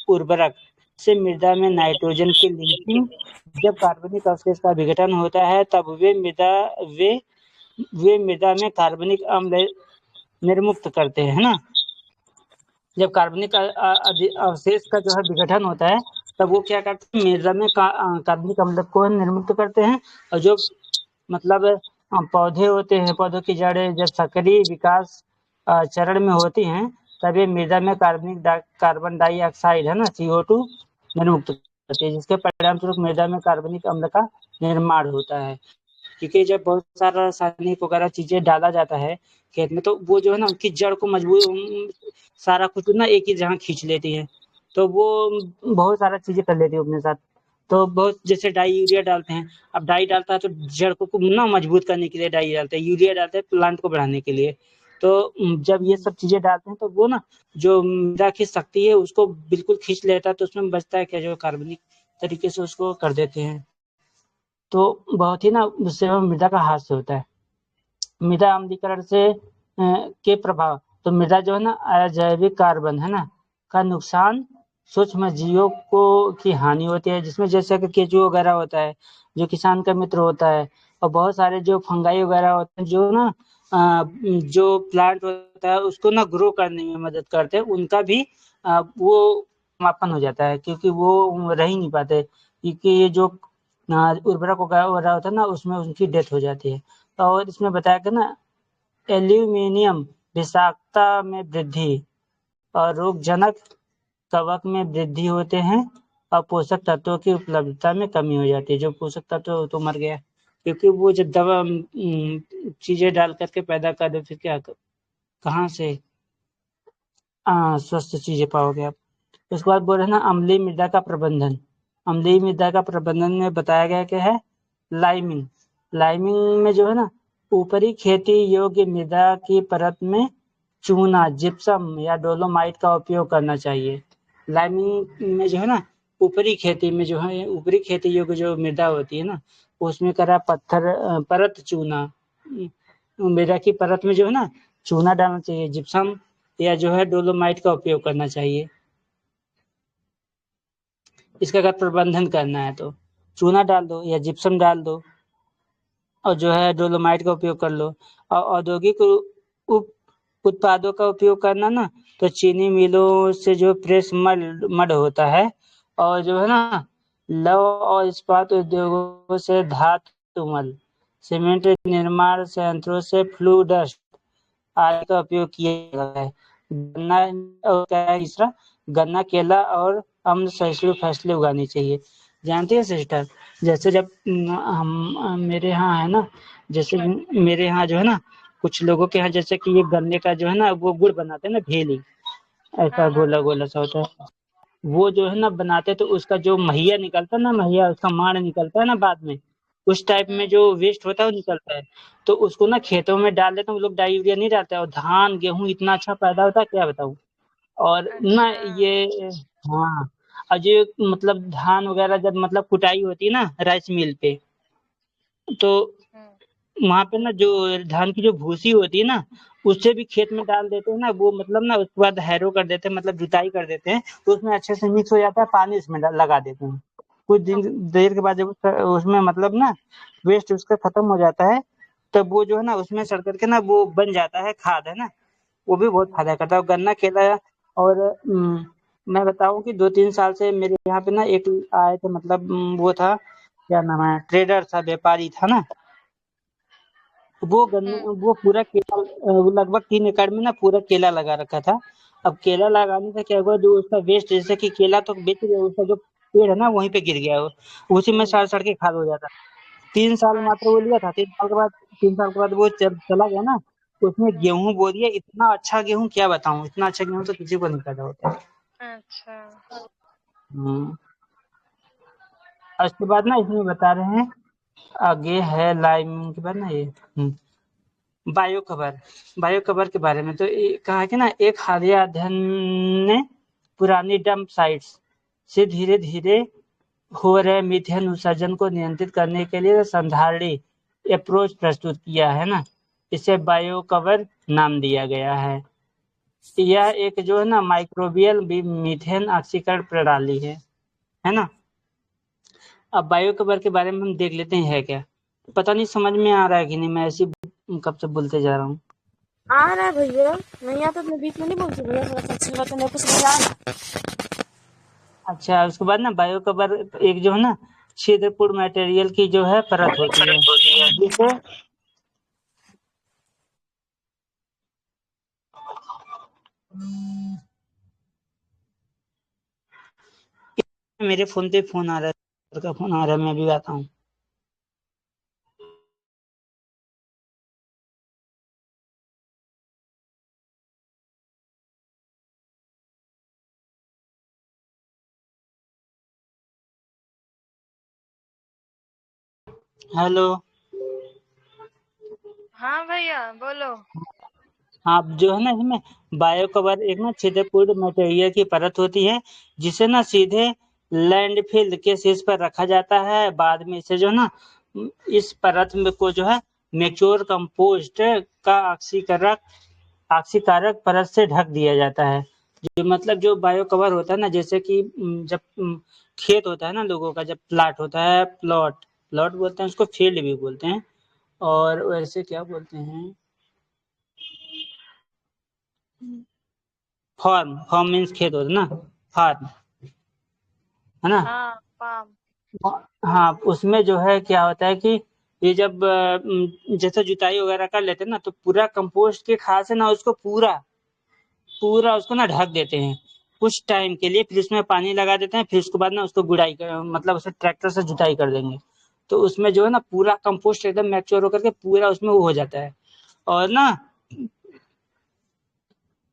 उर्वरक से मृदा में नाइट्रोजन की लिंकिंग, जब कार्बनिक अवशेष का विघटन होता है तब वे मृदा में कार्बनिक अम्ल निर्मुक्त करते हैं ना। जब कार्बनिक अवशेष का जो है विघटन होता है तब वो क्या करते हैं मृदा में कार्बनिक अम्ल को निर्मुक्त करते हैं। और जो मतलब पौधे होते हैं, पौधों की जड़ें जब सक्रिय विकास चरण में होती हैं तब ये मृदा में कार्बन डाइऑक्साइड, है ना, CO2 निर्मुक्त करती है, जिसके परिणाम स्वरूप मृदा में कार्बनिक अम्ल का निर्माण होता है। क्योंकि जब बहुत सारा रासायनिक वगैरह चीजें डाला जाता है खेत में तो वो जो है ना उनकी जड़ को मजबूत सारा कुछ ना एक ही जगह खींच लेती है, तो वो बहुत सारा चीजें कर लेती है अपने साथ। तो बहुत जैसे डाई यूरिया डालते हैं, अब डाई डालता है तो जड़ को ना मजबूत करने के लिए डाई डालते हैं, यूरिया डालते हैं प्लांट को बढ़ाने के लिए। तो जब ये सब चीजें डालते हैं तो वो ना जो मृदा की शक्ति है उसको बिल्कुल खींच लेता है, तो उसमें बचता है क्या जो कार्बनिक तरीके से उसको कर देते हैं। तो बहुत ही ना उससे मृदा का हास्य होता है। मृदा अम्लीकरण से के प्रभाव, तो मृदा जो है ना अजैविक कार्बन, है ना, का नुकसान, सूक्ष्म जीवों को की हानि होती है, जिसमें जैसे कि केंचुआ वगैरह होता है जो किसान का मित्र होता है, और बहुत सारे जो फंगाई वगैरह होते हैं जो ना जो प्लांट होता है उसको ना ग्रो करने में मदद करते हैं, उनका भी वो समापन हो जाता है, क्योंकि वो रह ही नहीं पाते, क्योंकि ये जो उर्वरक वगैरह होता है ना उसमें उनकी डेथ हो जाती है। और इसमें बताया गया ना एल्यूमिनियम विषाक्तता में वृद्धि और रोगजनक कवक में वृद्धि होते हैं, और पोषक तत्वों की उपलब्धता में कमी हो जाती है। जो पोषक तत्व तो मर गया, क्योंकि वो जो दवा चीजें डाल करके पैदा कर दे, फिर क्या कहाँ से स्वस्थ चीजें पाओगे आप। उसके बाद बोल रहे ना अम्लीय मृदा का प्रबंधन। अम्लीय मृदा का प्रबंधन में बताया गया क्या है लाइमिंग। लाइमिंग में जो है ना ऊपरी खेती योग्य मृदा की परत में चूना, जिप्सम या डोलोमाइट का उपयोग करना चाहिए। लाइमिंग में जो है ना ऊपरी खेती में जो है, ऊपरी खेती योग्य जो मृदा होती है ना, उसमें करा पत्थर परत चूना, मृदा की परत में जो है ना चूना डालना चाहिए, जिप्सम या जो है डोलोमाइट का उपयोग करना चाहिए। इसका अगर प्रबंधन करना है तो चूना डाल दो या जिप्सम डाल दो और जो है डोलोमाइट का उपयोग कर लो। और औद्योगिक उत्पादों का उपयोग करना ना, तो चीनी मिलों से जो प्रेस मड होता है, और जो है ना लौह और इस्पात उद्योगों से धातु मल, सीमेंट निर्माण संयंत्रों से फ्लू डस्ट आदि का उपयोग किया जाता है। गन्ना और तीसरा, गन्ना, केला और अम्ल सहिष्णु फसलें उगानी चाहिए। जानती है सिस्टर, जैसे जब हम मेरे यहाँ है ना, जैसे मेरे यहाँ जो है ना कुछ लोगों के यहाँ जैसे कि ये गन्ने का जो है ना वो गुड़ बनाते हैं ना, भेली, ऐसा गोला गोला सा होता है, वो जो है ना बनाते तो उसका जो महिया निकलता है ना, महिया उसका माड़ निकलता है ना बाद में, उस टाइप में जो वेस्ट होता है वो निकलता है, तो उसको ना खेतों में डाल देते हैं वो लोग, डाई यूरिया नहीं डालते, और धान गेहूं इतना अच्छा पैदा होता है क्या बताऊं। और ना ये, हाँ, और जो मतलब धान वगैरह जब मतलब कुटाई होती है ना राइस मिल पे, तो वहां पे ना जो धान की जो भूसी होती है ना, उससे भी खेत में डाल देते हैं ना, वो मतलब ना उसके बाद हैरो कर देते हैं, मतलब जुताई कर देते हैं, तो उसमें अच्छे से मिक्स हो जाता है, पानी उसमें लगा देते हैं। कुछ दिन देर के बाद जब उसमें मतलब ना वेस्ट उसका खत्म हो जाता है, तब वो जो है ना उसमें सड़ करके ना वो बन जाता है खाद, है ना, वो भी बहुत फायदा करता है। और गन्ना, केला और मैं बताऊं कि 2-3 साल से मेरे यहाँ पे ना एक आए थे, मतलब वो था, क्या नाम है, ट्रेडर था, व्यापारी था ना, वो गन्ने वो पूरा केला लगभग 3 एकड़ में ना पूरा केला लगा रखा था। अब केला लगाने से क्या हुआ, जो उसका वेस्ट, जैसे कि केला तो बेच गया, उसका जो पेड़ है ना वहीं पे गिर गया, वो उसी में सड़ सड़ के खाद हो जाता। 3 साल मात्र वो लिया था, 3 साल के बाद वो चला गया ना, तो उसमें गेहूं बो दिया, इतना अच्छा गेहूं क्या बताऊं, इतना अच्छा गेहूं तो किसी को नहीं पैदा होता है। अच्छा। हम्म। और उसके बाद ना इसमें बता रहे हैं, आगे है लाइम के बाद ना ये बायो कवर, बायो कवर के बारे में तो कहा कि ना एक हालिया अध्ययन ने पुरानी डंप साइट्स से धीरे धीरे हो रहे मीथेन उत्सर्जन को नियंत्रित करने के लिए संधारणी अप्रोच प्रस्तुत किया है ना, इसे बायो कवर नाम दिया गया है। यह एक जो है ना माइक्रोबियल मीथेन ऑक्सीकरण प्रणाली है ना। अब बायो कवर के बारे में हम देख लेते हैं है क्या, पता नहीं समझ में आ रहा है कि नहीं, मैं ऐसे कब से बोलते जा रहा हूँ। आ रहा है भैया, नहीं आता तो मैं बीच में नहीं बोलती भैया, थोड़ा सा अच्छी बात है, मेरे को समझ आ रहा है। अच्छा, उसके बाद ना बायो कवर एक जो है ना छिद्रपूर्ण मटेरियल की जो है परत होती है, जिसे मेरे फोन पे फोन आ रहा है, का फोन आ रहा है, मैं अभी आता हूँ। हेलो। हाँ भैया बोलो। आप जो है ना इसमें बायो कवर एक ना छिद्रपूर्ण मटेरियल की परत होती है, जिसे ना सीधे लैंडफिल के शीर्ष पर रखा जाता है। बाद में इसे जो है ना इस परत में को जो है मैच्योर कंपोस्ट का ऑक्सीकारक परत से ढक दिया जाता है। जो मतलब जो बायो कवर होता है ना, जैसे कि जब खेत होता है ना लोगों का, जब प्लाट होता है, प्लॉट प्लॉट बोलते हैं उसको, फील्ड भी बोलते हैं, और वैसे क्या बोलते हैं, फार्म, फार्म मीन्स खेत होता है ना, फार्म, है ना। हाँ पाम। हाँ, उसमें जो है क्या होता है कि ये जब जैसे जुताई वगैरह कर लेते हैं ना, तो पूरा कंपोस्ट के खाद से ना उसको पूरा पूरा उसको ना ढक देते हैं कुछ टाइम के लिए, फिर उसमें पानी लगा देते हैं, फिर उसके बाद ना उसको गुड़ाई कर, मतलब उसे ट्रैक्टर से जुताई कर देंगे, तो उसमें जो है ना पूरा कंपोस्ट एकदम मैच्योर होकर के पूरा उसमें वो हो जाता है, और ना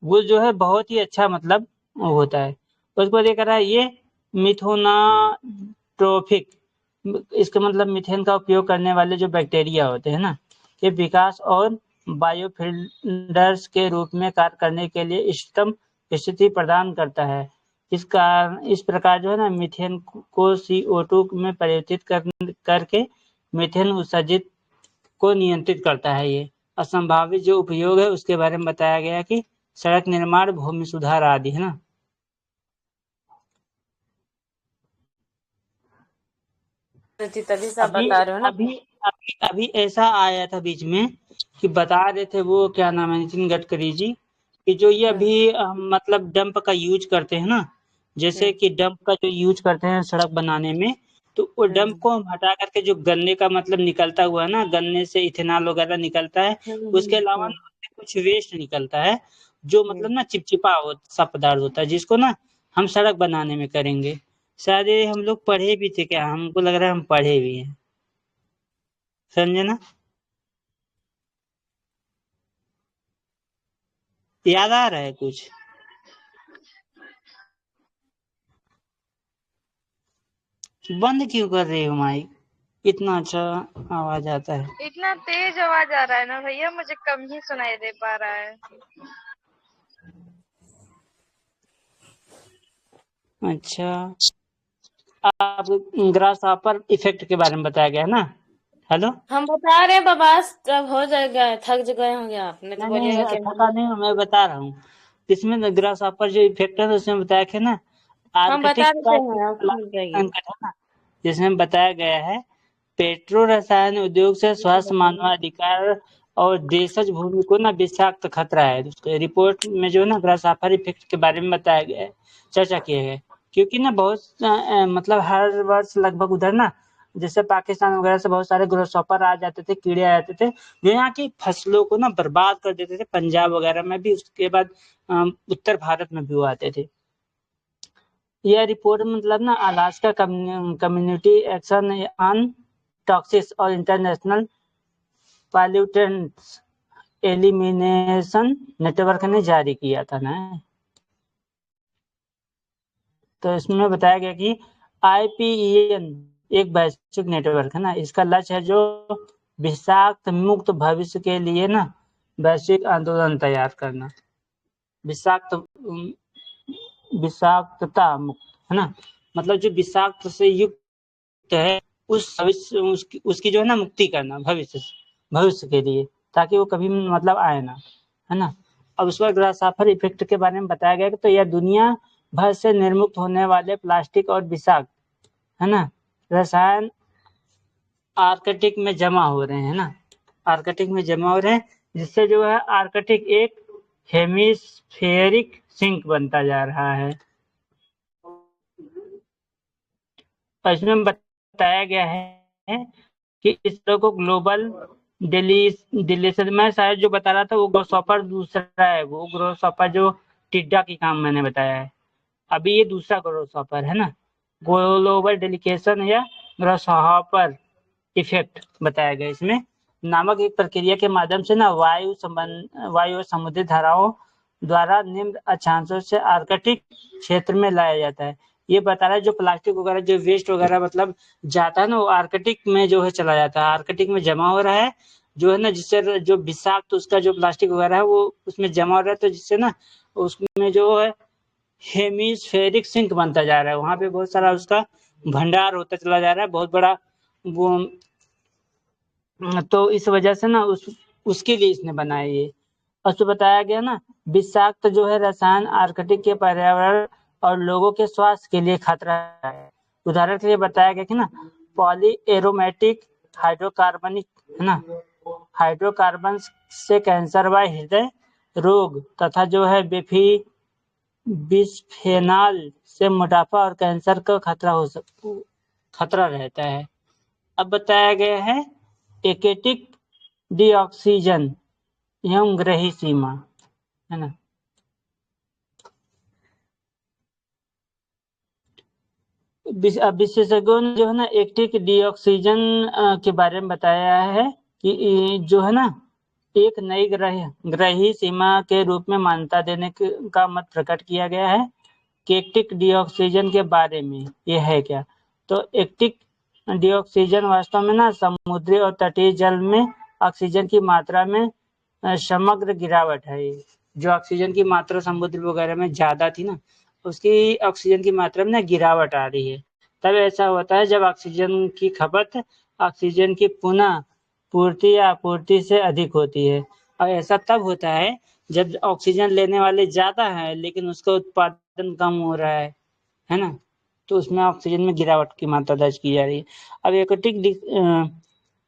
वो जो है बहुत ही अच्छा मतलब वो होता है। उसके बाद ये कर रहा है ये मिथोनाट्रोफिक, इसका मतलब मीथेन का उपयोग करने वाले जो बैक्टीरिया होते हैं ना, के विकास और बायोफिल्टर्स के रूप में कार्य करने के लिए इष्टतम स्थिति प्रदान करता है। इस प्रकार जो है ना मीथेन को CO2 में परिवर्तित करके मीथेन उत्सर्जित को नियंत्रित करता है ये। और संभावित जो उपयोग है उसके बारे में बताया गया कि सड़क निर्माण, भूमि सुधार आदि, है ना। तभी से आप बता रहे हो ना। अभी ऐसा आया था बीच में कि बता रहे थे, वो क्या नाम है, नितिन गडकरी जी, कि जो ये अभी मतलब डंप का यूज करते हैं ना, जैसे कि डंप का जो यूज करते हैं सड़क बनाने में, तो वो डंप को हम हटा करके जो गन्ने का मतलब निकलता हुआ ना, गन्ने से इथेनॉल वगैरह निकलता है, उसके अलावा ना कुछ वेस्ट निकलता है जो मतलब ना चिपचिपा सा पदार्थ होता है, जिसको ना हम सड़क बनाने में करेंगे। शायद ये हम लोग पढ़े भी थे क्या, हमको लग रहा है हम पढ़े भी हैं, समझे ना। याद आ रहा है कुछ? बंद क्यों कर रही हो माइक? इतना अच्छा आवाज आता है। इतना तेज आवाज आ रहा है ना भैया, मुझे कम ही सुनाई दे पा रहा है। अच्छा, आप ग्रासहॉपर इफेक्ट के बारे में बताया गया है ना। हेलो, हम बता रहे हैं बस, जब हो जाएगा, थक गए होंगे आप, नहीं तो बोलिएगा नहीं कि थका नहीं हूँ, मैं बता रहा हूँ। इसमें ग्रासहॉपर जो इफेक्ट है उसमें बताया है ना, हम आर्कटिक बता का देते हैं, आप सुन जाइए। संकट है ना, जिसमें बताया गया है पेट्रो रसायन उद्योग से स्वास्थ्य, मानवाधिकार और देशज भूमि को ना विषाक्त खतरा है। उसके रिपोर्ट में जो ना ग्रासहॉपर इफेक्ट के बारे में बताया गया है, चर्चा किया गया है। क्योंकि ना बहुत मतलब हर वर्ष लगभग उधर ना, जैसे पाकिस्तान वगैरह से बहुत सारे ग्रासहॉपर आ जाते थे, कीड़े आ जाते थे, जो यहाँ की फसलों को ना बर्बाद कर देते थे। पंजाब वगैरह में भी, उसके बाद उत्तर भारत में भी वो आते थे। यह रिपोर्ट मतलब ना Alaska community action on toxins और इंटरनेशनल पॉल्यूटेंट्स एलिमिनेशन नेटवर्क ने जारी किया था ना। तो इसमें बताया गया कि IPEN एक वैश्विक नेटवर्क है ना, इसका लक्ष्य है जो विषाक्त मुक्त भविष्य के लिए ना वैश्विक आंदोलन तैयार करना। विषाक्तता मुक्त, है ना, मतलब जो विषाक्त से युक्त है उसकी जो है ना मुक्ति करना भविष्य के लिए, ताकि वो कभी मतलब आए ना, है ना। अब उस पर ग्रासहॉपर इफेक्ट के बारे में बताया गया कि तो यह दुनिया भर से निर्मुक्त होने वाले प्लास्टिक और विषाक्त, है ना, रसायन आर्कटिक में जमा हो रहे हैं ना, आर्कटिक में जमा हो रहे हैं, जिससे जो है आर्कटिक एक हेमिस्फेरिक सिंक बनता जा रहा है। इसमें बताया गया है कि इस तरह को ग्लोबल डिलीशन, मैं शायद जो बता रहा था वो ग्रासहॉपर दूसरा है, वो ग्रासहॉपर जो टिड्डा की काम मैंने बताया है, अभी ये दूसरा ग्रासहॉपर है ना। ग्लोबल डिलीकेशन या ग्रासहॉपर इफेक्ट बताया गया इसमें, नामक एक प्रक्रिया के माध्यम से ना वायु और समुद्री धाराओं द्वारा निम्न अक्षांशों से आर्कटिक क्षेत्र में लाया जाता है। ये बता रहा है जो प्लास्टिक वगैरह जो वेस्ट वगैरह मतलब जाता है ना, वो आर्कटिक में जो है चला जाता है, आर्कटिक में जमा हो रहा है जो है ना, जिससे जो विषाक्त उसका जो प्लास्टिक वगैरह है वो उसमें जमा हो रहा है, तो जिससे ना उसमें जो है हेमिस्फेरिक सिंक बनता जा रहा है, वहां पे बहुत सारा उसका भंडार होता चला जा रहा है, बहुत बड़ा वो। तो इस वजह से ना उसके लिए इसने बनाया ये। और तो बताया गया ना विषाक्त जो है रसायन आर्कटिक के पर्यावरण और लोगों के स्वास्थ्य के लिए खतरा है। उदाहरण के लिए बताया गया कि ना पॉली एरोमेटिक हाइड्रोकार्बनिक, है ना, हाइड्रोकार्बन से कैंसर व हृदय रोग तथा जो है बिस्फेनॉल से मोटापा और कैंसर का खतरा रहता है। अब बताया गया है एकेटिक डीऑक्सीजन एवं ग्रही सीमा, है ना। विशेषज्ञों ने जो है ना एकेटिक डीऑक्सीजन के बारे में बताया है कि जो है ना एक नई ग्रही सीमा के रूप में मान्यता देने का मत प्रकट किया गया है कि एकेटिक डीऑक्सीजन के बारे में ये है क्या। तो एकेटिक डीऑक्सीजन वास्तव में ना समुद्री और तटीय जल में ऑक्सीजन की मात्रा में समग्र गिरावट है। ये जो ऑक्सीजन की मात्रा समुद्र वगैरह में ज्यादा थी ना, उसकी ऑक्सीजन की मात्रा में ना गिरावट आ रही है। तब ऐसा होता है जब ऑक्सीजन की खपत ऑक्सीजन की पुनः पूर्ति या आपूर्ति से अधिक होती है। और ऐसा तब होता है जब ऑक्सीजन लेने वाले ज़्यादा हैं लेकिन उसका उत्पादन कम हो रहा है ना, तो उसमें ऑक्सीजन में गिरावट की मात्रा दर्ज की जा रही है। अब एक्वाटिक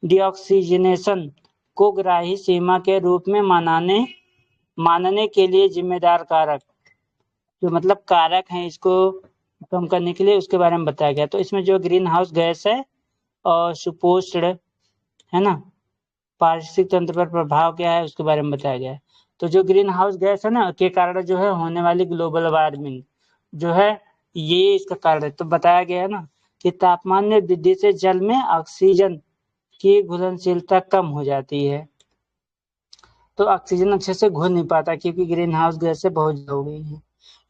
डिऑक्सीजनेशन को ग्राही सीमा के रूप में मानने के लिए जिम्मेदार कारक, जो मतलब कारक हैं इसको कम करने के लिए, उसके बारे में बताया गया। तो इसमें जो ग्रीन हाउस गैस है और सुपोषण है ना, पारिस्थितिक तंत्र पर प्रभाव क्या है उसके बारे में बताया गया है। तो जो ग्रीन हाउस गैस है ना के कारण जो है होने वाली ग्लोबल वार्मिंग जो है ये इसका कारण है। तो बताया गया है ना कि तापमान में वृद्धि से जल में ऑक्सीजन की घुलनशीलता कम हो जाती है, तो ऑक्सीजन अच्छे से घुल नहीं पाता क्योंकि ग्रीन हाउस गैस से बहुत ज़्यादा हो गई है।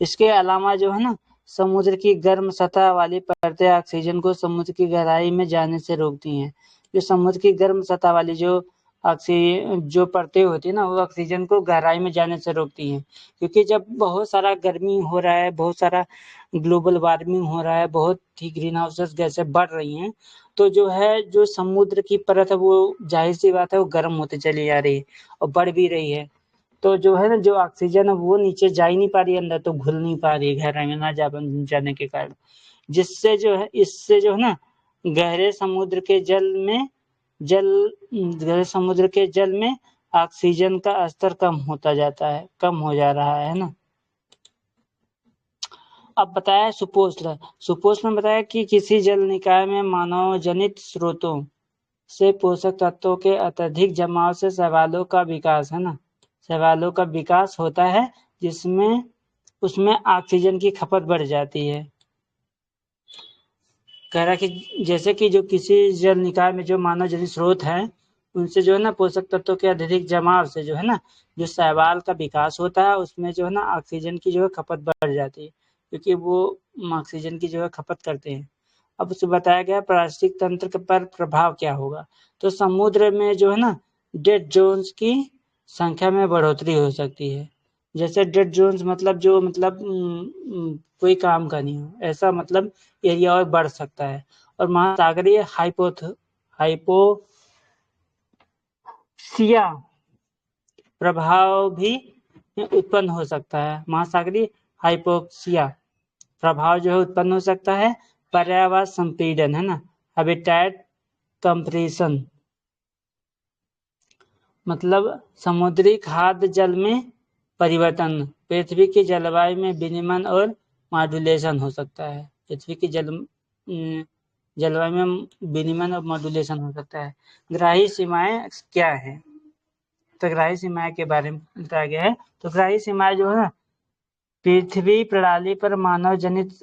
इसके अलावा जो है ना समुद्र की गर्म सतह वाली परतें ऑक्सीजन को समुद्र की गहराई में जाने से रोकती हैं। जो समुद्र की गर्म सतह वाली जो परतें होती है ना वो ऑक्सीजन को गहराई में जाने से रोकती हैं, क्योंकि जब बहुत सारा गर्मी हो रहा है, बहुत सारा ग्लोबल वार्मिंग हो रहा है, बहुत ही ग्रीन हाउस गैसें बढ़ रही हैं, तो जो है जो समुद्र की परत है वो जाहिर सी बात है वो गर्म होती चली जा रही है और बढ़ भी रही है। तो जो है ना जो ऑक्सीजन है वो नीचे जा ही नहीं पा रही है, अंदर तो घुल नहीं पा रही है गहराई में ना जाने के कारण, जिससे जो है इससे जो है ना गहरे समुद्र के जल में ऑक्सीजन का स्तर कम हो जा रहा है ना। अब बताया सुपोषण में बताया कि किसी जल निकाय में मानव जनित स्रोतों से पोषक तत्वों के अत्यधिक जमाव से शैवालों का विकास है ना, शैवालों का विकास होता है जिसमें उसमें ऑक्सीजन की खपत बढ़ जाती है। कह रहा कि जैसे कि जो किसी जल निकाय में जो मानव जनित स्रोत है उनसे जो है ना पोषक तत्वों के अत्यधिक जमाव से जो है ना जो शैवाल का विकास होता है उसमें जो है ना ऑक्सीजन की जो है खपत बढ़ जाती है, क्योंकि वो ऑक्सीजन की जो है खपत करते हैं। अब उसे बताया गया पारिस्थितिक तंत्र पर प्रभाव क्या होगा। तो समुद्र में जो है ना डेड जोन्स की संख्या में बढ़ोतरी हो सकती है। जैसे डेड जोन्स मतलब जो मतलब कोई काम का नहीं हो, ऐसा मतलब एरिया और बढ़ सकता है। और महासागरीय हाइपोक्सिया प्रभाव भी उत्पन्न हो सकता है। महासागरीय हाइपोक्सिया प्रभाव जो है उत्पन्न हो सकता है। पर्यावरण संपीड़न है ना, हैबिटेट कंप्रेशन मतलब समुद्री खाद्य जल में परिवर्तन, पृथ्वी की जलवायु में विनिमय और मॉड्यूलेशन हो सकता है। पृथ्वी की जलवायु में विनिमय और मॉड्यूलेशन हो सकता है। ग्राही सीमाएं क्या है, तो ग्राही सीमाएं के बारे में बताया गया है। तो ग्राही सीमाएं जो है पृथ्वी प्रणाली पर मानव जनित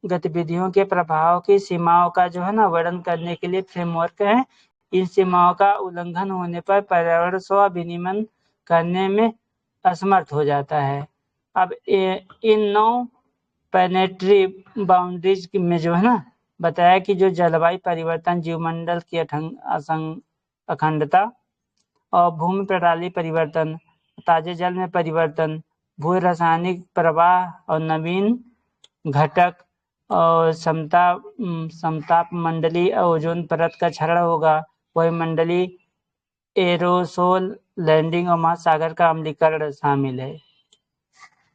गतिविधियों के प्रभाव की सीमाओं का जो है ना वर्णन करने के लिए फ्रेमवर्क है। इन सीमाओं का उल्लंघन होने पर पर्यावरण स्व विनियमन करने में असमर्थ हो जाता है। अब इन 9 प्लैनेटरी बाउंड्रीज में जो है ना बताया कि जो जलवायु परिवर्तन, जीवमंडल की अखंडता और भूमि प्रणाली परिवर्तन, ताजे जल में परिवर्तन, भू रासायनिक प्रवाह और नवीन घटक और समताप मंडली ओजोन परत का क्षरण होगा, वायुमंडली एरोसोल लैंडिंग और महासागर का अम्लीकरण शामिल है।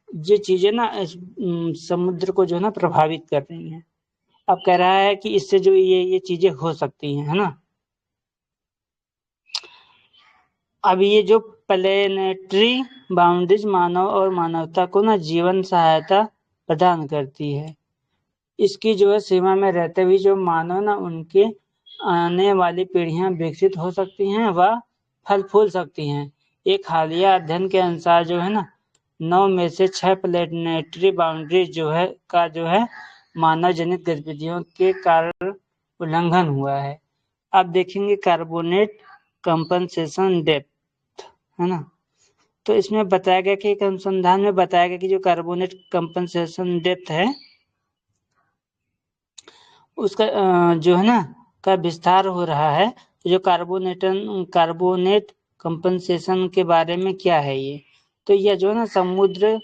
ये चीजें ना समुद्र को जो है ना प्रभावित कर रही हैं। अब कह रहा है कि इससे जो ये चीजें हो सकती हैं है ना। अब ये जो प्लैनेटरी बाउंड्रीज मानव और मानवता को ना जीवन सहायता प्रदान करती है। इसकी जो है सीमा में रहते हुए जो मानव ना उनके आने वाली पीढ़ियां विकसित हो सकती हैं व फल फूल सकती हैं। एक हालिया अध्ययन के अनुसार जो है ना 9 में से 6 प्लैनेटरी बाउंड्रीज जो है मानव जनित गतिविधियों के कारण उल्लंघन हुआ है। अब देखेंगे कार्बोनेट कंपनसेशन डेप्थ है ना। तो इसमें बताया गया कि एक अनुसंधान में बताया गया कि जो कार्बोनेट कंपनसेशन डेप्थ है उसका जो है ना का विस्तार हो रहा है। तो जो कार्बोनेट कंपनसेशन के बारे में क्या है ये, तो यह जो है ना समुद्र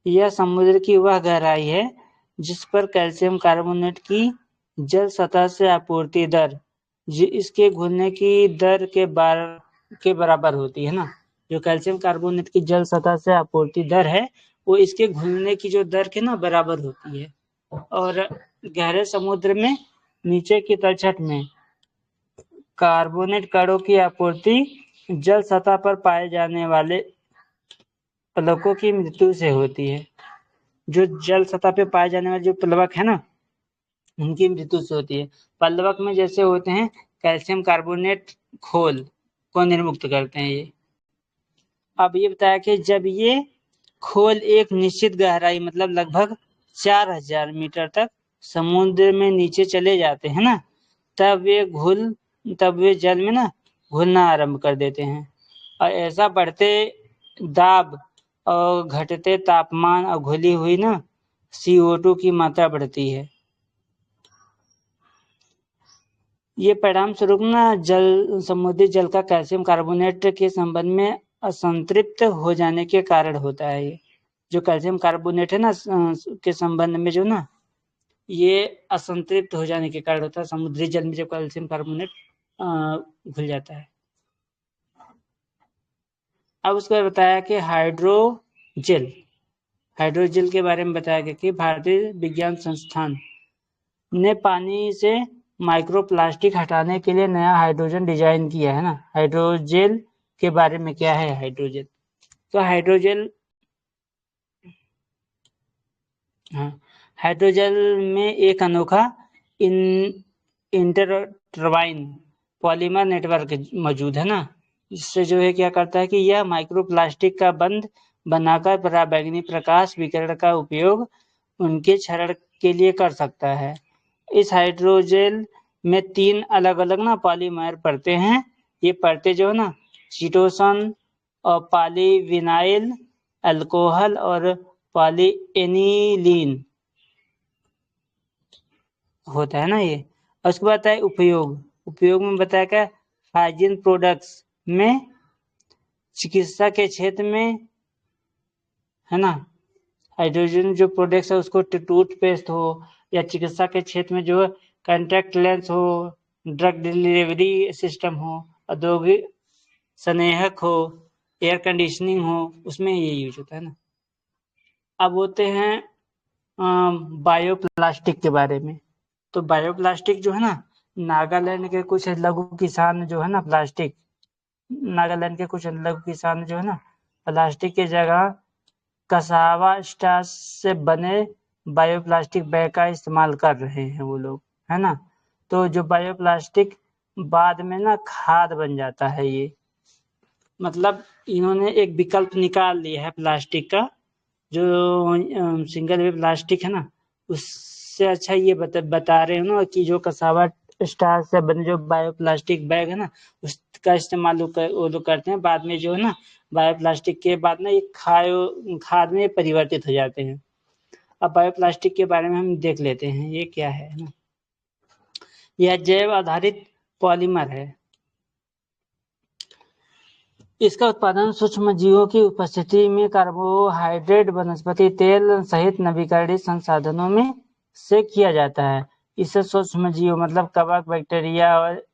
यह समुद्र की वह गहराई है जिस पर कैल्शियम कार्बोनेट की जल सतह से आपूर्ति दर इसके घुलने की दर के बराबर होती है ना। जो कैल्शियम कार्बोनेट की जल सतह से आपूर्ति दर है वो इसके घुलने की जो दर के ना बराबर होती है। और गहरे समुद्र में नीचे की तलछट में कार्बोनेट कणों की आपूर्ति जल सतह पर पाए जाने वाले प्लवकों की मृत्यु से होती है। जो जल सतह पे पाए जाने वाले जो प्लवक है ना उनकी मृत्यु से होती है। प्लवक में जैसे होते हैं कैल्शियम कार्बोनेट खोल को निर्मुक्त करते हैं ये। अब ये बताया कि जब ये खोल एक निश्चित गहराई मतलब लगभग 4000 मीटर तक समुद्र में नीचे चले जाते हैं ना तब वे जल में ना घुलना आरंभ कर देते हैं। और ऐसा बढ़ते दाब और घटते तापमान और घुली हुई ना CO2 की मात्रा बढ़ती है। ये परिणाम स्वरूप ना समुद्री जल का कैल्शियम कार्बोनेट के संबंध में असंतृप्त हो जाने के कारण होता है। ये जो कैल्शियम कार्बोनेट है ना के संबंध में जो ना ये असंतृप्त हो जाने के कारण होता है। समुद्री जल में जब कैल्शियम कार्बोनेट घुल जाता है। अब उसके बाद बताया कि हाइड्रोजेल के बारे में बताया गया कि भारतीय विज्ञान संस्थान ने पानी से माइक्रोप्लास्टिक हटाने के लिए नया हाइड्रोजन डिजाइन किया है ना। हाइड्रोजेल के बारे में क्या है हाइड्रोजेल? तो हाइड्रोजेल में एक अनोखा इंटरटर्बाइन पॉलीमर नेटवर्क मौजूद है ना। इससे जो है क्या करता है कि यह माइक्रोप्लास्टिक का बंध बनाकर पराबैंगनी प्रकाश विकिरण का उपयोग उनके क्षरण के लिए कर सकता है। इस हाइड्रोजेल में 3 अलग अलग ना पॉलीमर परतें हैं। ये परतें जो है ना चिटोसन और पॉलीविनाइल अल्कोहल और पॉलीएनिलीन होता है ना ये। और उसके बाद है उपयोग में बताया क्या हाइजीन प्रोडक्ट्स में चिकित्सा के क्षेत्र में है ना। हाइड्रोजन जो प्रोडक्ट्स है उसको टूथपेस्ट हो या चिकित्सा के क्षेत्र में जो कॉन्टैक्ट लेंस हो, ड्रग डिलीवरी सिस्टम हो, औद्योगिक स्नेहक हो, एयर कंडीशनिंग हो, उसमें ये यूज होता है ना। अब होते हैं बायोप्लास्टिक के बारे में। तो बायोप्लास्टिक जो है ना नागालैंड के कुछ लघु किसान जो है ना नागालैंड के कुछ लघु किसान जो है ना प्लास्टिक की जगह कसावा स्टार्च से बने बायोप्लास्टिक बैग का इस्तेमाल कर रहे हैं वो लोग, है ना। तो जो बायोप्लास्टिक बाद में ना खाद बन जाता है। ये मतलब इन्होंने एक विकल्प निकाल लिया है प्लास्टिक का। जो सिंगल वे प्लास्टिक है ना उससे अच्छा ये बता रहे हो ना कि जो कसावा स्टार्च से बने जो बायोप्लास्टिक बैग है ना उसका इस्तेमाल वो लोग करते हैं। बाद में जो है ना बायोप्लास्टिक के बाद ना ये खाद में परिवर्तित हो जाते हैं। अब बायोप्लास्टिक के बारे में हम देख लेते हैं ये क्या है ना। यह जैव आधारित पॉलीमर है। इसका उत्पादन सूक्ष्म जीवों की उपस्थिति में कार्बोहाइड्रेट वनस्पति तेल सहित नवीकरणीय संसाधनों में से किया जाता है। इससे सूक्ष्म जीव मतलब कवक, बैक्टीरिया और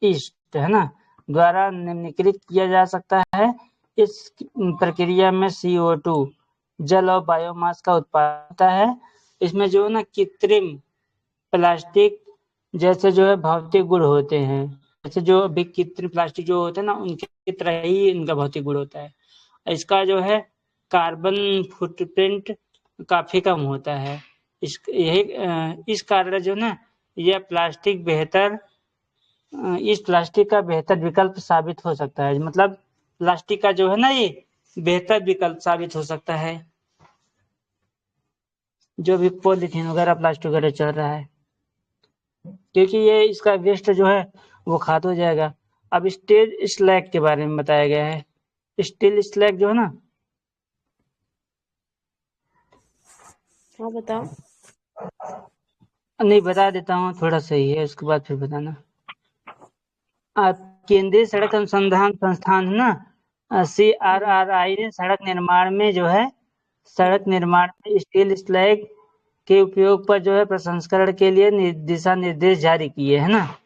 यीस्ट है ना द्वारा निम्नीकृत किया जा सकता है। इस प्रक्रिया में CO2 जल और बायोमास का उत्पादन होता है। इसमें जो है ना कृत्रिम प्लास्टिक जैसे जो है भौतिक गुण होते हैं। जैसे जो अभी कृत्रिम प्लास्टिक जो होते हैं ना उनकी तरह ही इनका भौतिक गुण होता है। इसका जो है कार्बन फुटप्रिंट काफी कम होता है। इस कारण जो ना यह इस प्लास्टिक का बेहतर विकल्प साबित हो सकता है। मतलब प्लास्टिक का जो है ना ये बेहतर विकल्प साबित हो सकता है जो भी पॉलीथीन वगैरह प्लास्टिक वगैरह चल रहा है, क्योंकि ये इसका वेस्ट जो है वो खाद हो जाएगा। अब स्टील स्लैग के बारे में बताया गया है। स्टील स्लैग जो है ना हाँ बताओ। नहीं बता देता हूँ थोड़ा सही है उसके बाद फिर बताना। केंद्रीय सड़क अनुसंधान संस्थान है ना CRRI ने सड़क निर्माण में जो है सड़क निर्माण में स्टील स्लैग के उपयोग पर जो है प्रसंस्करण के लिए दिशा निर्देश जारी किए है ना।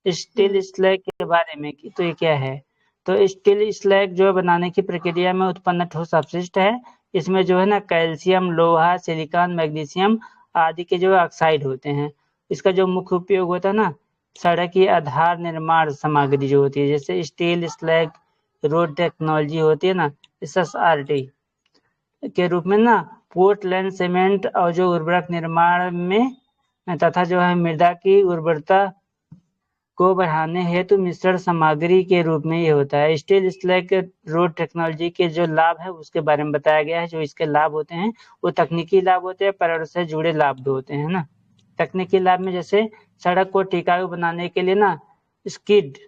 स्टील स्लैग के बारे में तो ये क्या है, तो स्टील स्लैग जो है बनाने की प्रक्रिया में उत्पन्न ठोस अपशिष्ट है। इसमें जो है ना कैल्शियम, लोहा, सिलिकॉन, मैग्नीशियम आदि के जो ऑक्साइड होते हैं। इसका जो मुख्य उपयोग होता है ना, सड़क की आधार निर्माण सामग्री जो होती है, जैसे स्टील स्लैग, रोड टेक्नोलॉजी होती है ना, SSRT के रूप में ना, पोर्टलैंड सीमेंट और जो उर्वरक निर्माण में तथा जो है मृदा की उर्वरता को बढ़ाने हेतु मिश्रण सामग्री के रूप में ये होता है। स्टील स्लैग रोड टेक्नोलॉजी के जो लाभ है उसके बारे में बताया गया है। जो इसके लाभ होते हैं वो तकनीकी लाभ होते हैं, पर्यावरण से जुड़े लाभ भी होते हैं ना। तकनीकी लाभ में जैसे सड़क को टिकाऊ बनाने के लिए ना स्किड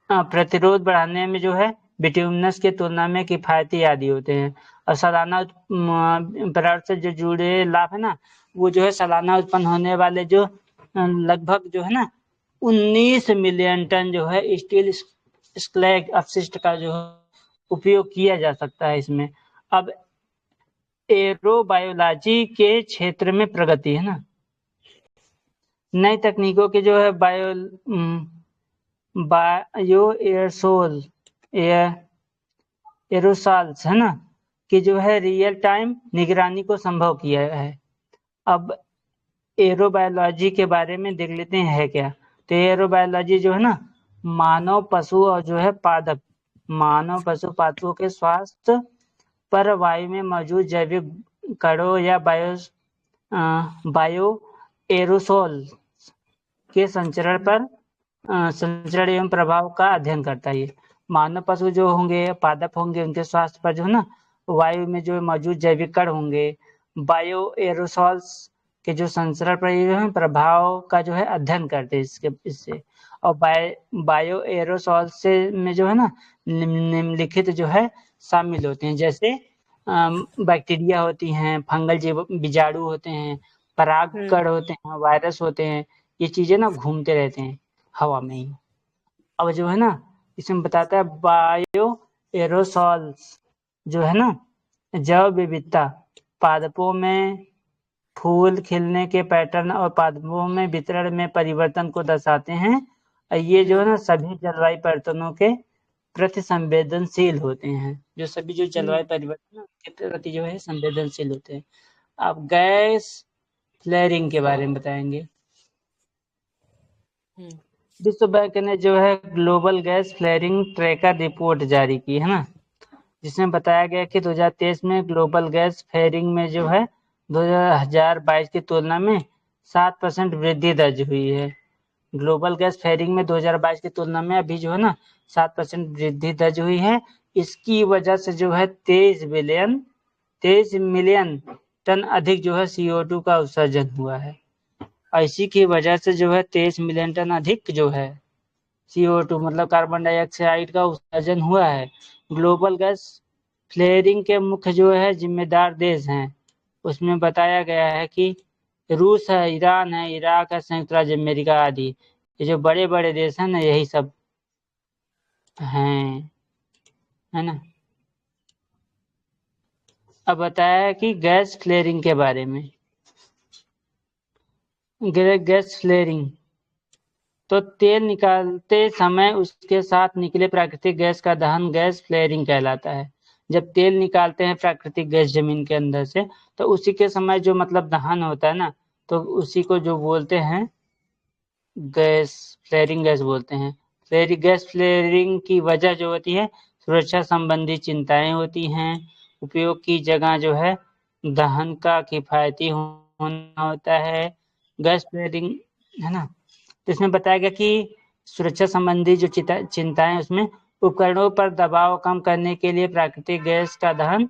प्रतिरोध बढ़ाने में जो है बिटुमिनस के तुलना में किफायती आदि होते हैं। और सालाना पर्यावरण से जो जुड़े लाभ है ना, वो जो है सालाना उत्पन्न होने वाले जो लगभग जो है ना 19 मिलियन टन जो है स्टील स्लैग अपशिष्ट का जो उपयोग किया जा सकता है इसमें। अब एरोबायोलॉजी के क्षेत्र में प्रगति है ना, नई तकनीकों के जो है बायो एरोसॉल्स है ना, कि जो है रियल टाइम निगरानी को संभव किया है। अब एरोबायोलॉजी के बारे में देख लेते हैं है क्या। तो एरोबायोलॉजी जो है ना मानव, पशु और जो है पादप, मानव, पशु, पादपों के स्वास्थ्य पर वायु में मौजूद जैविक कणों या बायो एरोसोल के संचरण एवं प्रभाव का अध्ययन करता है। मानव, पशु जो होंगे, पादप होंगे, उनके स्वास्थ्य पर जो है ना वायु में जो मौजूद जैविक कण होंगे, बायो एरोसॉल्स के जो संचरण पर प्रभाव का जो है अध्ययन करते हैं इससे। और बायो एरोसॉल से में जो है ना निम्नलिखित जो है शामिल होते हैं, जैसे बैक्टीरिया होती हैं, फंगल जीव बीजाणु होते हैं, परागकण होते हैं, वायरस होते हैं। ये चीजें ना घूमते रहते हैं हवा में ही। अब जो है ना इसमें बताता है बायो एरोसॉल्स जो है ना जैव विविधता, पादपों में फूल खिलने के पैटर्न और पादपों में वितरण में परिवर्तन को दर्शाते हैं। ये जो है ना सभी जलवायु परिवर्तनों के प्रति संवेदनशील होते हैं। जो सभी जो जलवायु परिवर्तन के प्रति जो है संवेदनशील होते हैं। अब गैस फ्लेयरिंग के बारे में बताएंगे। विश्व बैंक ने जो है global gas flaring tracker report जारी की है ना, जिसमें बताया गया कि 2023 में ग्लोबल गैस फ्लेयरिंग में जो है 2022 की तुलना में 7% वृद्धि दर्ज हुई है। ग्लोबल गैस फ्लेयरिंग में 2022 की तुलना में अभी जो है ना 7% वृद्धि दर्ज हुई है। इसकी वजह से जो है 23 मिलियन टन अधिक जो है CO2 का उत्सर्जन हुआ है। इसी की वजह से जो है 23 मिलियन टन अधिक जो है CO2 मतलब कार्बन डाइऑक्साइड का उत्सर्जन हुआ है। ग्लोबल गैस फ्लेयरिंग के मुख्य जो है जिम्मेदार देश हैं, उसमें बताया गया है कि रूस है, ईरान है, इराक है, संयुक्त राज्य अमेरिका आदि। ये जो बड़े बड़े देश हैं ना यही सब हैं, है ना। अब बताया है कि गैस फ्लेयरिंग के बारे में। गैस फ्लेयरिंग तो तेल निकालते समय उसके साथ निकले प्राकृतिक गैस का दहन गैस फ्लेयरिंग कहलाता है। जब तेल निकालते हैं प्राकृतिक गैस जमीन के अंदर से, तो उसी के समय जो मतलब दहन होता है ना, तो उसी को जो बोलते हैं गैस फ्लेयरिंग गैस बोलते हैं। गैस फ्लेयरिंग की वजह जो होती है सुरक्षा संबंधी चिंताएं होती हैं। उपयोग की जगह जो है दहन का किफायती होना होता है। गैस फ्लेयरिंग है ना, तो इसमें बताया गया कि सुरक्षा संबंधी जो चिंताएं उसमें उपकरणों पर दबाव कम करने के लिए प्राकृतिक गैस का दहन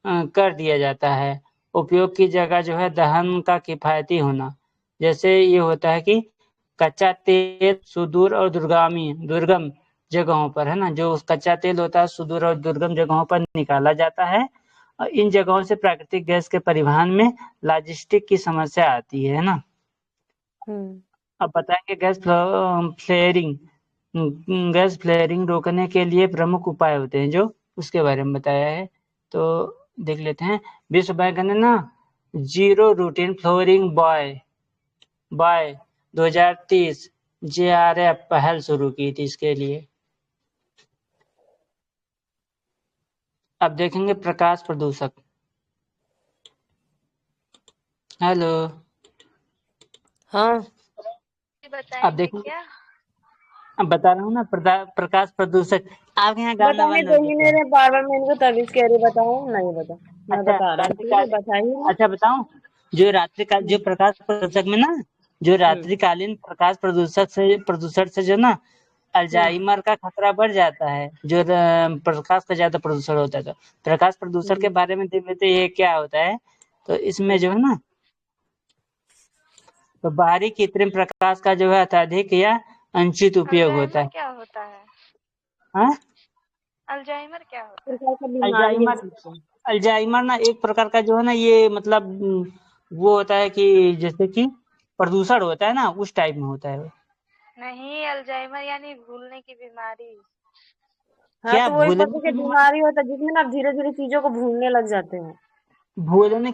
कर दिया जाता है। उपयोग की जगह जो है दहन का किफायती होना, जैसे ये होता है कि कच्चा तेल सुदूर और दुर्गम जगहों पर है ना, जो कच्चा तेल होता है सुदूर और दुर्गम जगहों पर निकाला जाता है। और इन जगहों से प्राकृतिक गैस के परिवहन में लॉजिस्टिक की समस्या आती है ना। अब बताएंगे गैस फ्लेयरिंग रोकने के लिए प्रमुख उपाय होते हैं जो उसके बारे में बताया है। तो देख लेते हैं। विश्व बैंक ने ना zero routine flaring by 2030 JRF पहल शुरू की थी इसके लिए। अब देखेंगे प्रकाश प्रदूषक। हेलो, हाँ अब बताएंगे देखेंगे। क्या? अब बता रहा हूँ ना, प्रकाश प्रदूषक। आपके यहाँ गाना बताने बंद दो हो ही गया नहीं क्या? रहे, बार-बार मैं इनको तभी कह रही बताओ, नहीं बता। मैं अच्छा बता रहा हूँ, ठीक है, रात्रिकालीन। बता ही नहीं। अच्छा बताऊं, जो हुँ, प्रकाश प्रदूषक में ना, जो हुँ, रात्रिकालीन प्रकाश प्रदूषण से जो ना हुँ, अल्जाइमर का खतरा बढ़ जाता है। जो प्रकाश का ज्यादा प्रदूषण होता है, तो प्रकाश प्रदूषण के हुँ, बारे में देख लेते हैं ये क्या होता है। तो इसमें हुँ। जो है ना, तो बाहरी कृत्रिम प्रकाश का जो है अत्यधिक या अनुचित उपयोग होता अल्जाइमर है। क्या होता है? हाँ? अल्जाइमर क्या होता है? प्रकार का बीमारी है अल्जाइमर सबको। अल्जाइमर ना एक प्रकार का जो है ना, ये मतलब वो होता है कि जैसे कि प्रदूषण होता है ना, उस टाइप में होता है वो। नहीं, अल्जाइमर यानी भूलने की बीमारी। हाँ, क्या तो वो एक भूलने प्रकार की की बीमारी? बीमारी होता है जिसमें ना आप धीरे-धीरे चीज़ों को भूलने लग जाते हैं। भूलने।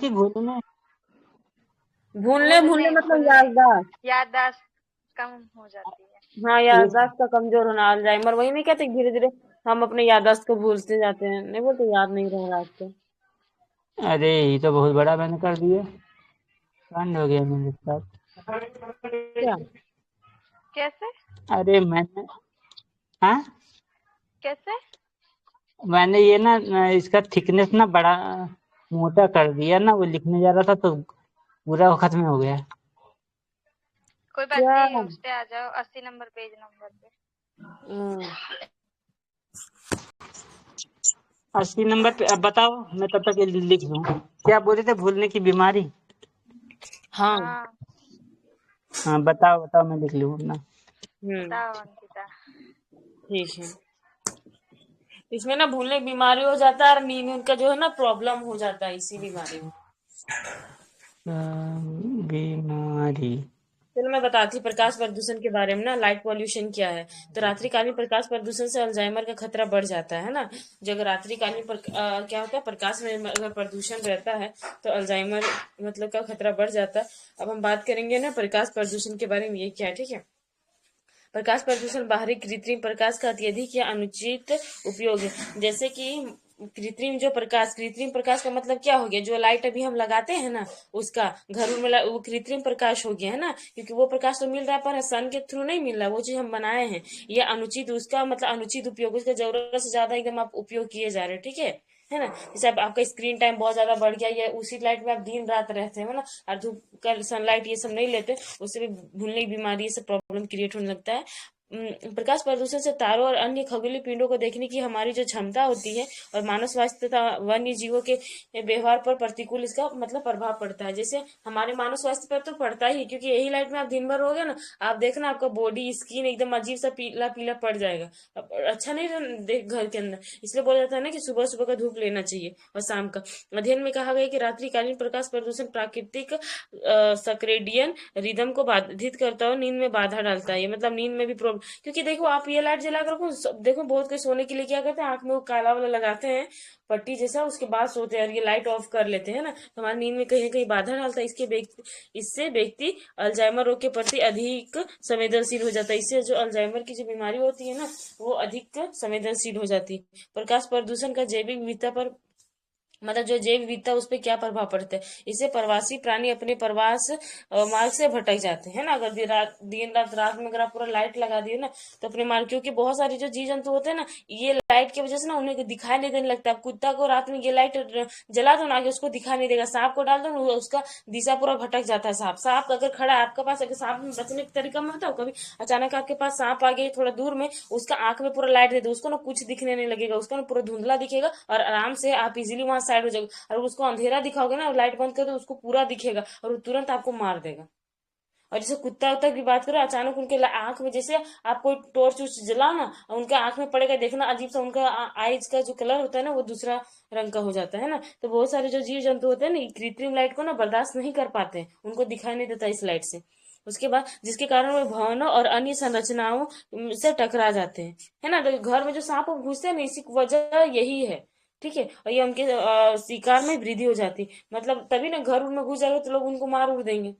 भूलने-भूलने भूलने मतलब भूलने याददाश्त। याददाश्त कम हो जाती है। हाँ, ये याददाश्त का कमज़ोर होना, अल्जाइमर वही नहीं कहते धीरे-धीरे हम अपने याददाश्त को भूलते जाते हैं। नहीं बोलते याद नहीं रह रहा आपको। अरे ये तो बहुत बड़ा मैंने कर दिया, कांड हो गया मेरे साथ। क्या? कैसे? अरे मैंने, हाँ, कैसे? मैंने ये ना इसका थिकनेस ना बड़ा मोटा कर दिया ना, वो लिखने जा रहा था तो पूरा वो खत्म हो गया। कोई बात क्या? नहीं, उस पे आ जाओ, 80 नंबर पेज नंबर पे। हुँ, 80 नंबर पे। अब बताओ, मैं तब तक ये लिख लूँ। क्या बोल रहे थे, भूलने की बीमारी? हाँ, हाँ, हाँ बताओ बताओ, मैं लिख लूँ अपना। हुँ, बताओ अंकिता। ठीक है। इसमें ना भूलने की बीमारी हो जाता है और नींद का जो है ना प्रॉब्लम हो जाता है इसी बीमारी में। बीमारी। चलो मैं बताती हूँ प्रकाश प्रदूषण के बारे में ना, लाइट पॉल्यूशन क्या है। तो रात्रिकालीन प्रकाश प्रदूषण से अल्जाइमर का खतरा बढ़ जाता है ना। जो अगर रात्रिकालीन क्या होता है, प्रकाश में अगर प्रदूषण रहता है तो अल्जाइमर मतलब का खतरा बढ़ जाता है। अब हम बात करेंगे ना प्रकाश प्रदूषण के बारे में, ये क्या है, ठीक है। प्रकाश प्रदूषण बाहरी कृत्रिम प्रकाश का अत्यधिक या अनुचित उपयोग है। जैसे कि कृत्रिम प्रकाश का मतलब क्या हो गया, जो लाइट अभी हम लगाते हैं ना, उसका घरों में वो कृत्रिम प्रकाश हो गया है ना, क्योंकि वो प्रकाश तो मिल रहा है पर सन के थ्रू नहीं मिल रहा, वो चीज हम बनाए हैं। ये अनुचित, उसका मतलब अनुचित उपयोग, उसका जरूरत से ज्यादा एकदम आप उपयोग किए जा रहे हैं, ठीक है ना। जैसे अब आपका स्क्रीन टाइम बहुत ज्यादा बढ़ गया, या उसी लाइट में आप दिन रात रहते हैं ना, और धूप का सनलाइट ये सब नहीं लेते, उससे भी भूलने की बीमारी से प्रॉब्लम क्रिएट होने लगता है। प्रकाश प्रदूषण से तारों और अन्य खगोलीय पिंडों को देखने की हमारी जो क्षमता होती है और मानव स्वास्थ्य तथा वन्य जीवों के व्यवहार पर प्रतिकूल इसका मतलब प्रभाव पड़ता है। जैसे हमारे मानव स्वास्थ्य पर तो पड़ता ही, क्योंकि यही लाइट में आप दिन भर रहोगे ना, आप देखना आपका बॉडी स्किन एकदम अजीब सा पीला पीला पड़ जाएगा। अच्छा नहीं देख घर के अंदर, इसलिए बोला जाता है ना कि सुबह सुबह का धूप लेना चाहिए और शाम का। अध्ययन में कहा गया कि रात्रिकालीन प्रकाश प्रदूषण प्राकृतिक सर्केडियन रिदम को बाधित करता है और नींद में बाधा डालता है। ये मतलब नींद में भी प्रॉब्लम, क्योंकि देखो आप ये लाइट जला कर रखो, देखो बहुत कोई सोने के लिए क्या करते हैं, आंख में वो काला वाला लगाते हैं पट्टी जैसा, उसके बाद सोते हैं और ये लाइट ऑफ कर लेते हैं ना, तो हमारी नींद में कहीं ना कहीं बाधा डालता है। इससे व्यक्ति अल्जाइमर रोग के प्रति अधिक संवेदनशील हो जाता है। इससे जो अल्जाइमर की जो बीमारी होती है ना, वो अधिक संवेदनशील हो जाती है। प्रकाश प्रदूषण का जैविक विविधता पर मतलब जो जैव विविधता उस पर क्या प्रभाव पड़ता है। इससे प्रवासी प्राणी अपने प्रवास मार्ग से भटक जाते हैं ना। अगर दिन रात में अगर आप पूरा लाइट लगा दिए ना, तो अपने मार्ग, क्योंकि बहुत सारे जो जीव जंतु होते हैं ना, ये लाइट की वजह से ना उन्हें दिखाई नहीं देने लगता। आप कुत्ता को रात में ये लाइट जला दो ना, आगे उसको दिखाई नहीं देगा। सांप को डाल दो ना, उसका दिशा पूरा भटक जाता है। सांप अगर खड़ा है आपके पास, अगर सांप में बचने का तरीका मैं बताऊं, कभी अचानक आपके पास सांप आ गया थोड़ा दूर में, उसका आंख में पूरा लाइट दे दो, उसको ना कुछ दिखने नहीं लगेगा, उसका ना पूरा धुंधला दिखेगा और आराम से आप इजीली वहां साइड हो जाएगा। और उसको अंधेरा दिखाओगे ना, लाइट बंद कर दो, उसको पूरा दिखेगा और वो तुरंत आपको मार देगा। और जैसे कुत्ता उत्ता की बात करो, अचानक उनके आंख में, जैसे आप कोई टॉर्च उर्च जलाओ ना, और उनके आंख में पड़ेगा, देखना अजीब सा उनका आईज का जो कलर होता है ना, वो दूसरा रंग का हो जाता है ना। तो बहुत सारे जो जीव जंतु होते हैं ना, कृत्रिम लाइट को ना बर्दाश्त नहीं कर पाते हैं, उनको दिखाई नहीं देता इस लाइट से। उसके बाद जिसके कारण वे भवनों और अन्य संरचनाओं से टकरा जाते हैं, है ना। तो घर में जो सांप घुसते हैं ना, इसी की वजह यही है, ठीक है, और ये उनके शिकार में वृद्धि हो जाती, मतलब तभी ना घर उनमें घुस जाएगा तो लोग उनको मार उड़ देंगे।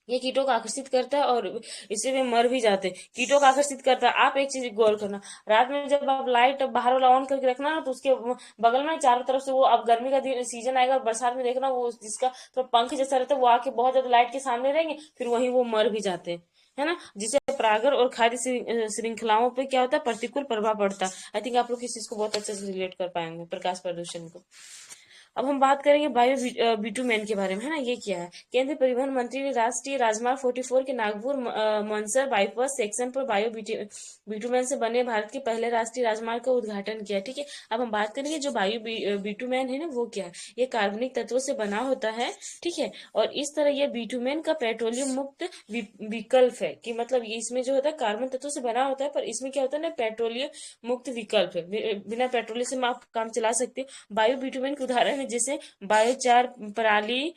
ये कीटों को आकर्षित करता है और इससे वे मर भी जाते हैं। कीटों को आकर्षित करता है। आप एक चीज गौर करना, रात में जब आप लाइट बाहर वाला ऑन करके रखना ना, तो उसके बगल में चारों तरफ से वो, अब गर्मी का दिन सीजन आएगा और बरसात में देखना, वो जिसका तो पंख जैसा रहता है वो आके बहुत ज्यादा लाइट के सामने रहेंगे, फिर वहीं वो मर भी जाते हैं, है ना, जिससे परागर और खाद्य श्रृंखलाओं पे क्या होता है, प्रतिकूल प्रभाव पड़ता है। आई थिंक आप लोग इस चीज को बहुत अच्छे से रिलेट कर पाएंगे, प्रकाश प्रदूषण को। अब हम बात करेंगे बायो बिटुमेन के बारे में, है ना। ये क्या है, केंद्रीय परिवहन मंत्री ने राष्ट्रीय राजमार्ग 44 के नागपुर मनसर बाईपास सेक्शन पर बायो बिटुमेन से बने भारत के पहले राष्ट्रीय राजमार्ग का उद्घाटन किया। ठीक है, अब हम बात करेंगे जो बिटुमेन है ना, वो क्या है, ये कार्बनिक तत्वों से बना होता है। ठीक है, और इस तरह ये बिटुमेन का पेट्रोलियम मुक्त विकल्प है, कि मतलब ये इसमें जो होता है कार्बन तत्वों से बना होता है, पर इसमें क्या होता है ना, पेट्रोलियम मुक्त विकल्प है, बिना पेट्रोलियम से आप काम चला सकते हो। बायो बिटुमेन के उदाहरण है जैसे बायोचार, पराली,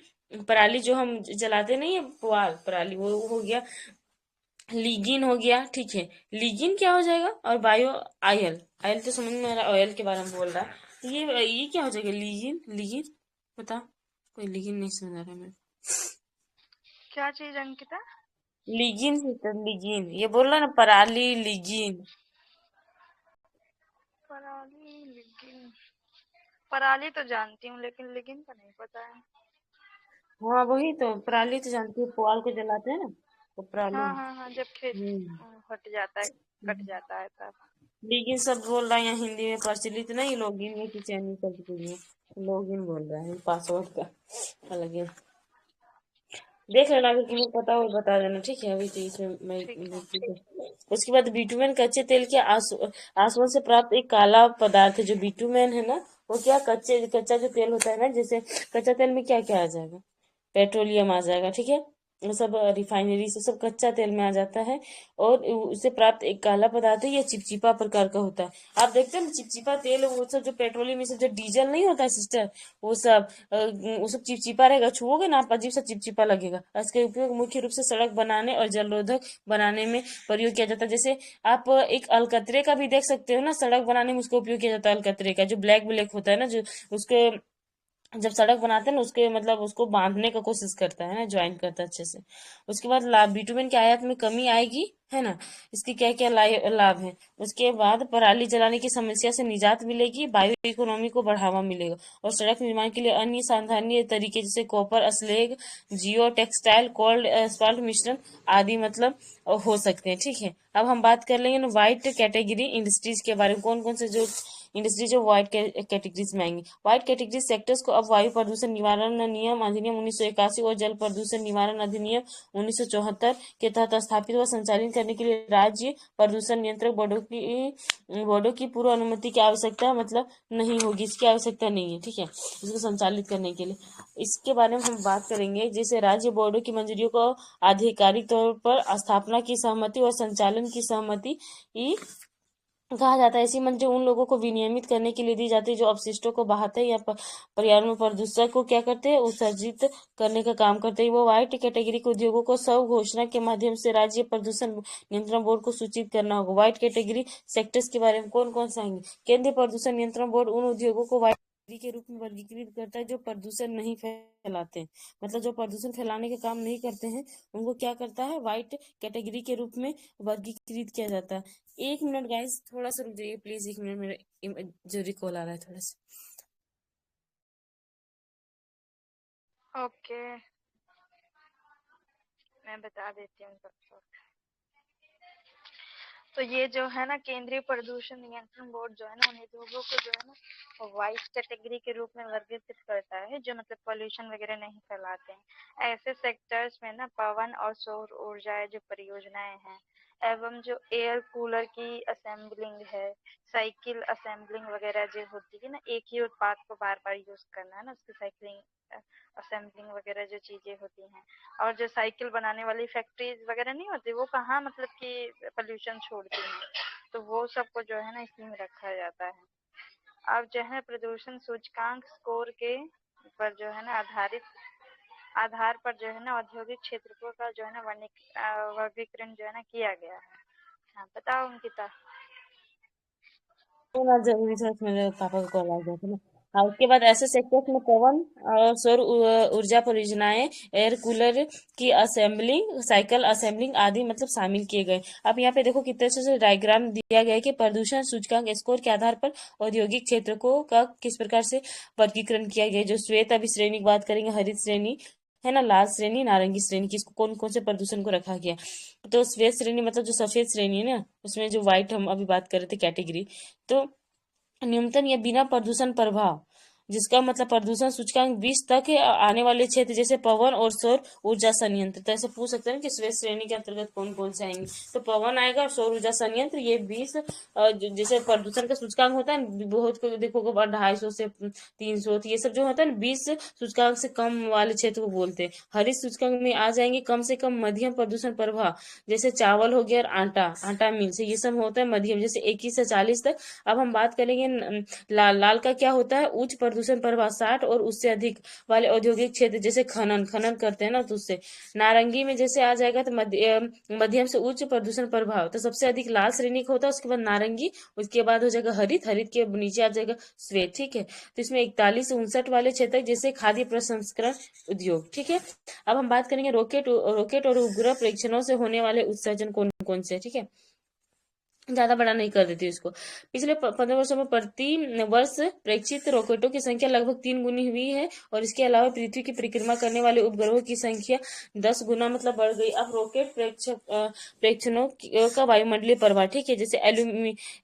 पराली जो हम जलाते नहीं है, पुआल पराली, वो हो गया, लीगिन हो गया। ठीक है, लीगिन क्या हो जाएगा, और बायो आयल, आयल तो समझ में आ रहा, ऑयल के बारे में बोल रहा है, तो ये क्या हो जाएगा, लीगिन, लीगिन, बता, कोई लीगिन नहीं समझ आ रहा है। क्या चीज अंकिता? लीगिन से तो लीगिन, ये बोल रहा ना, पराली, लीगिन। पराली लिगिन, पराली तो जानती हूँ लेकिन लिगिन का नहीं पता है। हाँ वही तो, पराली तो जानती है, पुआल को जलाते हैं ना, तो पराली। हाँ हाँ हाँ, जब खेत हम्म। हट जाता है, कट जाता है तब। लेकिन सब बोल रहा है यहाँ हिंदी में प्रचलित नहीं, लॉगिन में कि चैनल कर दीजिए, लॉगिन बोल रहा है, पासवर्ड का अलग है। देख लेना, अगर तुम्हें पता हो बता देना, ठीक है। अभी तो इसमें मैं ठीक है। उसके बाद बिटुमेन कच्चे तेल के आसवन से प्राप्त एक काला पदार्थ है, जो बिटुमेन है ना, वो क्या, कच्चा जो तेल होता है ना, जैसे कच्चा तेल में क्या क्या आ जाएगा, पेट्रोलियम आ जाएगा। ठीक है, वो सब रिफाइनरी से सब कच्चा तेल में आ जाता है, और उससे प्राप्त एक काला पदार्थ है, ये चिपचिपा प्रकार का होता है। आप देखते हैं ना चिपचिपा तेल, वो सब जो पेट्रोलियम, ये सब जो डीजल नहीं होता है सिस्टर, वो सब चिपचिपा रहेगा, छुओगे ना आप, अजीब सा चिपचिपा लगेगा। इसका उपयोग मुख्य रूप से सड़क बनाने और जलरोधक बनाने में प्रयोग किया जाता है। जैसे आप एक अलकतरे का भी देख सकते हो ना, सड़क बनाने में उसका उपयोग किया जाता है, अलकतरे का जो ब्लैक ब्लैक होता है ना, जो उसके जब सड़क बनाते हैं ना, उसके मतलब उसको बांधने का कोशिश करता है ना, ज्वाइन करता है अच्छे से। उसके बाद लाभ, बिटुमेन की आयात में कमी आएगी, है ना। इसके क्या क्या लाभ है, उसके बाद पराली जलाने की समस्या से निजात मिलेगी, बायो इकोनॉमी को बढ़ावा मिलेगा, और सड़क निर्माण के लिए अन्य सावधानीय तरीके जैसे कॉपर स्लैग, जियो टेक्सटाइल, कोल्ड एस्फाल्ट मिश्रण आदि मतलब हो सकते हैं। ठीक है, अब हम बात कर लेंगे ना व्हाइट कैटेगरी इंडस्ट्रीज के बारे में, कौन कौन से जो इंडस्ट्री जो व्हाइट कैटेगरीज में आएंगी। व्हाइट कैटेगरी सेक्टर्स को अब वायु प्रदूषण निवारण नियम अधिनियम 1981 और जल प्रदूषण निवारण अधिनियम 1974 के तहत स्थापित व संचालित करने के लिए राज्य प्रदूषण नियंत्रक बोर्डों की पूर्व अनुमति की आवश्यकता मतलब नहीं होगी, इसकी आवश्यकता नहीं है। ठीक है, इसको संचालित करने के लिए इसके बारे में हम बात करेंगे। जैसे राज्य बोर्डों की मंजूरियों को आधिकारिक तौर पर स्थापना की सहमति और संचालन की सहमति कहा जाता है। ऐसी मंजूरी उन लोगों को विनियमित करने के लिए दी जाती है जो अपशिष्टों को बहाते हैं या पर्यावरण प्रदूषण को क्या करते हैं, उत्सर्जित करने का काम करते हैं। वो व्हाइट कैटेगरी के उद्योगों को स्व घोषणा के माध्यम से राज्य प्रदूषण नियंत्रण बोर्ड को सूचित करना होगा। व्हाइट कैटेगरी सेक्टर्स के बारे में कौन कौन से आएंगे। केंद्रीय प्रदूषण नियंत्रण बोर्ड उन उद्योगों को व्हाइट कैटेगरी के रूप में वर्गीकृत करता है जो प्रदूषण नहीं फैलाते हैं, मतलब जो प्रदूषण फैलाने का काम नहीं करते हैं, उनको क्या करता है, व्हाइट कैटेगरी के रूप में वर्गीकृत किया जाता है। 1 मिनट गाइस, थोड़ा सा रुक जाइए प्लीज, 1 मिनट, मेरा जरूरी कॉल आ रहा है थोड़ा सा। ओके, मैं बता देती हूँ तब तक। तो ये जो है ना, केंद्रीय प्रदूषण नियंत्रण बोर्ड जो है ना, उन उद्योगों को जो है ना वाइट कैटेगरी के रूप में वर्गीकृत करता है, जो मतलब पोल्यूशन वगैरह नहीं फैलाते हैं। ऐसे सेक्टर्स में ना पवन और सौर ऊर्जा जो परियोजनाएं हैं, एवं जो एयर कूलर की असेंबलिंग है, साइकिल असेंबलिंग वगैरह जो होती है ना, एक ही उत्पाद को बार बार यूज करना है ना, उसकी साइकिलिंग असेंबलिंग वगैरह जो चीजें होती हैं, और जो साइकिल बनाने वाली फैक्ट्रीज वगैरह नहीं होती, वो कहाँ मतलब कि पोल्यूशन छोड़ती हैं, तो वो सबको जो है ना इसी में रखा जाता है। अब जो है प्रदूषण सूचकांक स्कोर के पर जो है ना आधार पर जो है ना औद्योगिक क्षेत्र का जो है ना वर्गीकरण जो है ना किया गया है। हाँ बताओ अंकिता। थोड़ा जरूरी था, मेरे पापा का कॉल आ गया था ना। हाँ, उसके बाद ऐसे सेक्टर्स में पवन और सौर ऊर्जा परियोजनाएं, एयर कूलर की असेंबलिंग, साइकिल असेंबलिंग आदि मतलब शामिल किए गए। अब यहाँ पे देखो कितने अच्छे से डायग्राम दिया गया है कि प्रदूषण सूचकांक स्कोर के आधार पर औद्योगिक क्षेत्र को का किस प्रकार से वर्गीकरण किया गया है। जो श्वेत अभी श्रेणी की बात करेंगे, हरित श्रेणी है ना, लाल श्रेणी, नारंगी श्रेणी, किसको कौन कौन से प्रदूषण को रखा गया। तो श्वेत श्रेणी मतलब जो सफेद श्रेणी है ना, उसमें जो व्हाइट हम अभी बात कर रहे थे कैटेगरी, तो न्यूनतम या बिना प्रदूषण प्रभाव, जिसका मतलब प्रदूषण सूचकांक 20 तक आने वाले क्षेत्र जैसे पवन और सौर ऊर्जा संयंत्र। तो ऐसे पूछ सकते हैं कि श्वेत श्रेणी के अंतर्गत कौन कौन से आएंगे। तो पवन आएगा और सौर ऊर्जा संयंत्र, ये 20 जैसे प्रदूषण का सूचकांक होता है बहुत को देखो 250 से 300, ये सब जो होता है ना 20 सूचकांक से कम वाले क्षेत्र को बोलते हैं। हरित सूचकांक में आ जाएंगे कम से कम मध्यम प्रदूषण प्रभाव, जैसे चावल हो गया और आटा मिल से, ये सब होता है मध्यम, जैसे 21 से 40 तक। अब हम बात करेंगे लाल का क्या होता है, उच्च प्रदूषण प्रभाव 60 और उससे अधिक वाले औद्योगिक क्षेत्र, जैसे खनन करते हैं ना, तो उससे। नारंगी में जैसे आ जाएगा तो मध्यम से उच्च प्रदूषण प्रभाव, तो सबसे अधिक लाल श्रेणी का होता है, उसके बाद नारंगी, उसके बाद हो जाएगा हरित के नीचे आ जाएगा श्वेत। ठीक है, तो इसमें 41 से 59 वाले क्षेत्र जैसे खाद्य प्रसंस्करण उद्योग। ठीक है, अब हम बात करेंगे रॉकेट और उपग्रह परीक्षणों से होने वाले उत्सर्जन कौन कौन से। ठीक है, ज्यादा बड़ा नहीं कर देती उसको। पिछले 15 वर्षों में प्रति वर्ष प्रेक्षित रॉकेटों की संख्या लगभग 3 गुनी हुई है, और इसके अलावा पृथ्वी की परिक्रमा करने वाले उपग्रहों की संख्या 10 गुना मतलब बढ़ गई। अब रॉकेट प्रेक्षणों का वायुमंडलीय प्रभाव, ठीक है, जैसे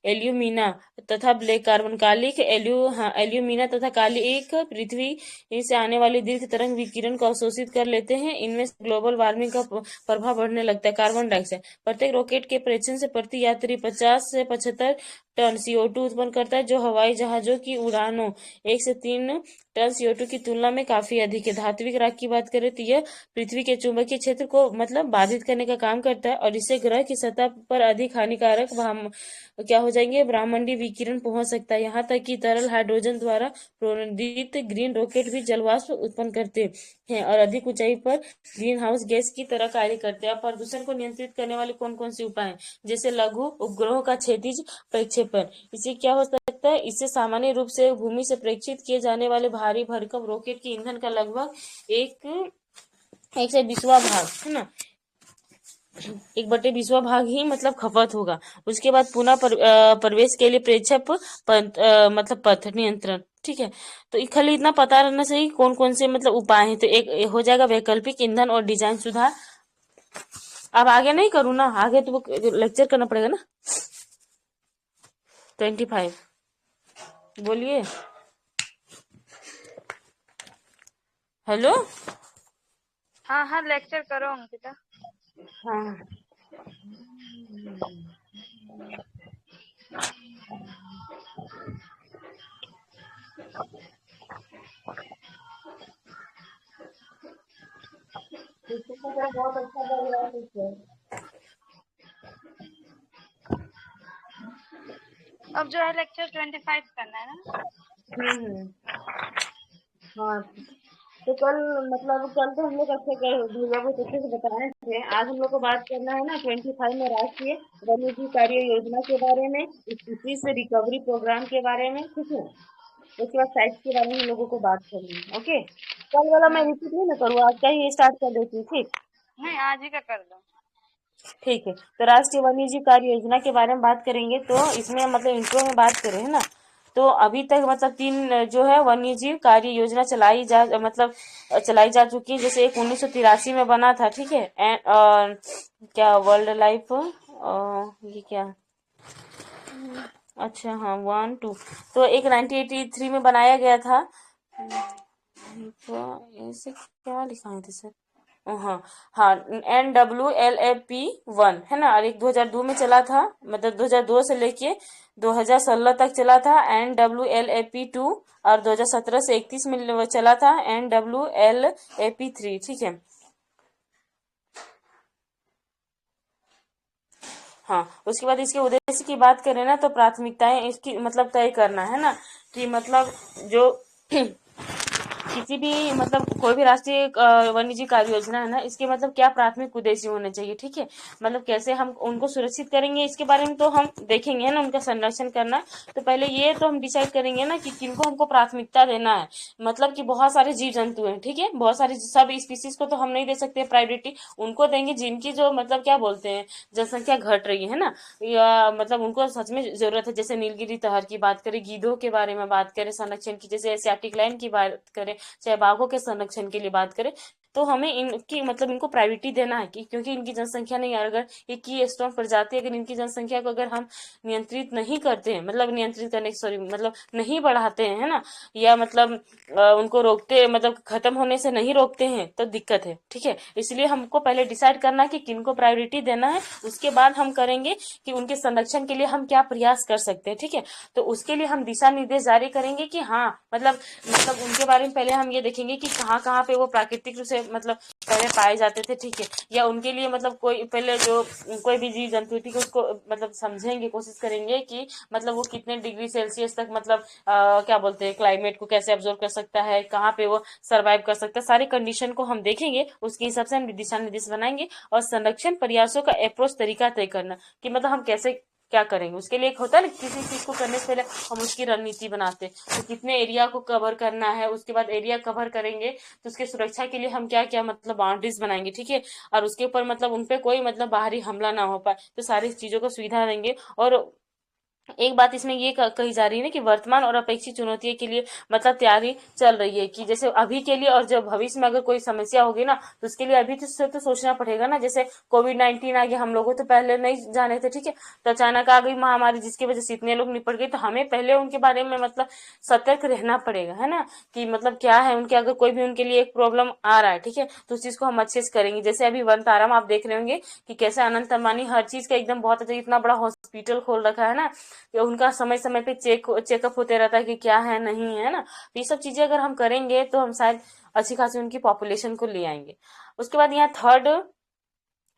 एल्यूमिना तथा ब्लैक कार्बन, कालिक एल्यूमिना तथा कालिक पृथ्वी से आने वाली दीर्घ तरंग विकिरण को अवशोषित कर लेते हैं। इनमें ग्लोबल वार्मिंग का प्रभाव बढ़ने लगता है। कार्बन डाइऑक्साइड प्रत्येक रॉकेट के परीक्षण से प्रति यात्री 50 से 75 टन CO2 उत्पन्न करता है, जो हवाई जहाजों की उड़ानों 1 से 3 टन CO2 की तुलना में काफी अधिक है। धात्विक राख की बात करें तो यह पृथ्वी के चुंबकीय क्षेत्र को मतलब बाधित करने का काम करता है, और इससे ग्रह की सतह पर अधिक हानिकारक क्या हो जाएंगे, ब्रह्मांडीय विकिरण पहुंच सकता है। यहाँ तक कि तरल हाइड्रोजन द्वारा प्रणोदित ग्रीन रॉकेट भी जलवाष्प उत्पन्न करते हैं और अधिक ऊंचाई पर ग्रीन हाउस गैस की तरह कार्य करते हैं। प्रदूषण को नियंत्रित करने वाले कौन कौन से उपाय हैं, जैसे लघु उपग्रहों का क्षैतिज प्रक्षेपण। इससे क्या हो सकता है, इससे सामान्य रूप से भूमि से प्रेक्षित किए जाने वाले भारी भरकम रॉकेट के ईंधन का लगभग एक से 20वां भाग है ना, 1/20वां भाग ही मतलब खपत होगा। उसके बाद पुनः प्रवेश के लिए प्रेक्षप मतलब पथ नियंत्रण। ठीक है, तो खाली इतना पता रहना चाहिए कौन कौन से मतलब उपाय हैं। तो एक हो जाएगा वैकल्पिक ईंधन और डिजाइन सुधार। अब आगे नहीं करूँ ना, आगे तो लेक्चर करना पड़ेगा ना। 25 बोलिए। हेलो। हाँ हाँ, लेक्चर करो अंकिता। हाँ, बहुत अच्छा लग रहा है। अब जो है लेक्चर 25 करना है ना। हाँ, तो कल मतलब कल तो हम लोग अच्छे भैया बहुत अच्छे से बताए थे। आज हम लोग को बात करना है ना 25 में राष्ट्रीय वन्यजीव कार्य योजना के बारे में, 21 में रिकवरी प्रोग्राम के बारे में। ठीक है, उसके बाद साइट्स के बारे में हम लोगों को बात करनी है। ओके, कल वाला मैं रिपीट नहीं ना करूँ, आज का ही स्टार्ट कर देती हूँ। ठीक, नहीं आज ही का कर दो। ठीक है, तो राष्ट्रीय वन्यजीव कार्य योजना के बारे में बात करेंगे। तो इसमें मतलब इंट्रो में बात करें है ना, तो अभी तक मतलब 3 जो है वन्यजीव कार्य योजना चलाई जा चुकी है। जैसे एक 1983 में बना था, ठीक है, एंड क्या वर्ल्ड लाइफ ये क्या, अच्छा हाँ 1 2, तो एक 1983 में बनाया गया था। तो ऐसे क्या लिखा है सर, हाँ हाँ, NWLAP1 है ना, और एक 2002 में चला था, मतलब 2002 से लेके 2016 तक चला था NWLAP2, और 2017 से 31 में चला था NWLAP3। ठीक है, हाँ, उसके बाद इसके उद्देश्य की बात करें ना, तो प्राथमिकताएं इसकी मतलब तय करना है ना, कि मतलब जो किसी भी मतलब कोई भी राष्ट्रीय वन्य जीव कार्य योजना है ना, इसके मतलब क्या प्राथमिक उद्देश्य होने चाहिए, ठीक है। मतलब कैसे हम उनको सुरक्षित करेंगे इसके बारे में तो हम देखेंगे ना, उनका संरक्षण करना। तो पहले ये तो हम डिसाइड करेंगे ना कि किनको हमको प्राथमिकता देना है। मतलब कि बहुत सारे जीव जंतु हैं, ठीक है, बहुत सारे सब स्पीसीज को तो हम नहीं दे सकते प्रायोरिटी, उनको देंगे जिनकी जो मतलब क्या बोलते हैं जनसंख्या घट रही है ना, या मतलब उनको सच में जरूरत है। जैसे नीलगिरी तहर की बात करें, गीधों के बारे में बात करें संरक्षण की, जैसे एशियाटिक लायन की बात करें, चाहे बाघों के संरक्षण के लिए बात करें, तो हमें इनकी मतलब इनको प्रायोरिटी देना है कि क्योंकि इनकी जनसंख्या नहीं, अगर ये की स्टोन प्रजाति, अगर इनकी जनसंख्या को अगर हम नियंत्रित नहीं करते हैं, मतलब नियंत्रित करने सॉरी मतलब नहीं बढ़ाते हैं, है ना, या मतलब उनको रोकते मतलब खत्म होने से नहीं रोकते हैं तो दिक्कत है, ठीक है। इसलिए हमको पहले डिसाइड करना है कि किनको प्रायोरिटी देना है, उसके बाद हम करेंगे कि उनके संरक्षण के लिए हम क्या प्रयास कर सकते हैं, ठीक है। तो उसके लिए हम दिशा निर्देश जारी करेंगे कि हाँ मतलब उनके बारे में पहले हम ये देखेंगे कि कहाँ कहाँ पे वो प्राकृतिक रूप से मतलब पहले पाए जाते थे, ठीक है। या उनके लिए मतलब कोई पहले जो कोई भी जीव जंतु थी उसको मतलब समझेंगे, कोशिश करेंगे कि मतलब वो कितने डिग्री सेल्सियस तक मतलब क्या बोलते हैं क्लाइमेट को कैसे ऑब्जर्व कर सकता है, कहाँ पे वो सर्वाइव कर सकता है, सारी कंडीशन को हम देखेंगे, उसके हिसाब से हम दिशा निर्देश बनाएंगे। और संरक्षण प्रयासों का अप्रोच तरीका तय करना कि मतलब हम कैसे क्या करेंगे, उसके लिए एक होता है ना किसी चीज को करने से पहले हम उसकी रणनीति बनाते हैं, तो कितने एरिया को कवर करना है, उसके बाद एरिया कवर करेंगे तो उसके सुरक्षा के लिए हम क्या क्या मतलब बाउंड्रीज बनाएंगे, ठीक है। और उसके ऊपर मतलब उनपे कोई मतलब बाहरी हमला ना हो पाए, तो सारी चीजों को सुविधा देंगे। और एक बात इसमें ये कही जा रही है ना कि वर्तमान और अपेक्षित चुनौतियों के लिए मतलब तैयारी चल रही है कि जैसे अभी के लिए और जब भविष्य में अगर कोई समस्या होगी ना तो उसके लिए अभी तो सोचना पड़ेगा ना। जैसे कोविड-19 आ गया, हम लोगों तो पहले नहीं जाने थे, ठीक है, तो अचानक आ गई महामारी जिसकी वजह से इतने लोग निपट गए, तो हमें पहले उनके बारे में मतलब सतर्क रहना पड़ेगा, है ना, कि मतलब क्या है उनके, अगर कोई भी उनके लिए एक प्रॉब्लम आ रहा है, ठीक है, तो उस चीज को हम अच्छे से करेंगे। जैसे अभी वन तारा में आप देख रहे होंगे कि कैसे अनंत अंबानी हर चीज का एकदम बहुत अच्छा इतना बड़ा हॉस्पिटल खोल रखा है ना, कि उनका समय समय पे चेकअप होते रहता है कि क्या है नहीं है ना। तो ये सब चीजें अगर हम करेंगे तो हम शायद अच्छी खासी उनकी पॉपुलेशन को ले आएंगे। उसके बाद यहाँ थर्ड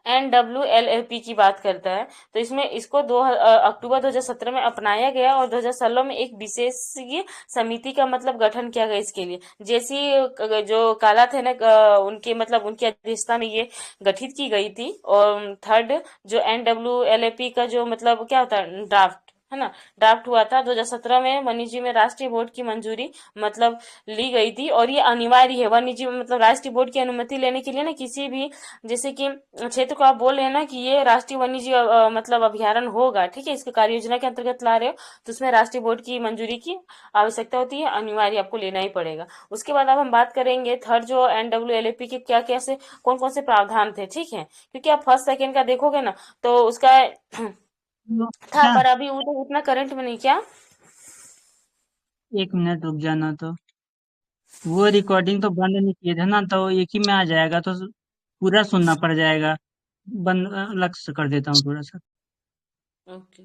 NWLFP की बात करता है, तो इसमें इसको अक्टूबर 2017 में अपनाया गया और 2016 में एक विशेषज्ञ समिति का मतलब गठन किया गया इसके लिए। जैसी जो काला थे ना उनके मतलब उनकी अध्यक्षता में ये गठित की गई थी। और थर्ड जो NWLFP का जो मतलब क्या होता है ड्राफ्ट, है ना, ड्राफ्ट हुआ था 2017 में वन्यजीव में राष्ट्रीय बोर्ड की मंजूरी मतलब ली गई थी। और ये अनिवार्य है वन्यजीव मतलब राष्ट्रीय बोर्ड की अनुमति लेने के लिए ना, किसी भी जैसे कि क्षेत्र को आप बोल रहे हैं ना कि ये राष्ट्रीय वन्यजीव मतलब अभ्यारण्य होगा, ठीक है, इसके कार्य योजना के अंतर्गत ला रहे हो, तो उसमें राष्ट्रीय बोर्ड की मंजूरी की आवश्यकता होती है, अनिवार्य आपको लेना ही पड़ेगा। उसके बाद अब हम बात करेंगे थर्ड जो NWLFP के क्या कैसे कौन कौन से प्रावधान थे, ठीक है, क्योंकि आप फर्स्ट सेकेंड का देखोगे ना तो उसका था, क्या पर अभी उतना करंट में नहीं। क्या? 1 मिनट रुक जाना, तो वो रिकॉर्डिंग तो बंद नहीं किए थे ना, तो एक ही में आ जाएगा, तो पूरा सुनना पड़ जाएगा। बंद अलग से कर देता हूँ थोड़ा सा। ओके।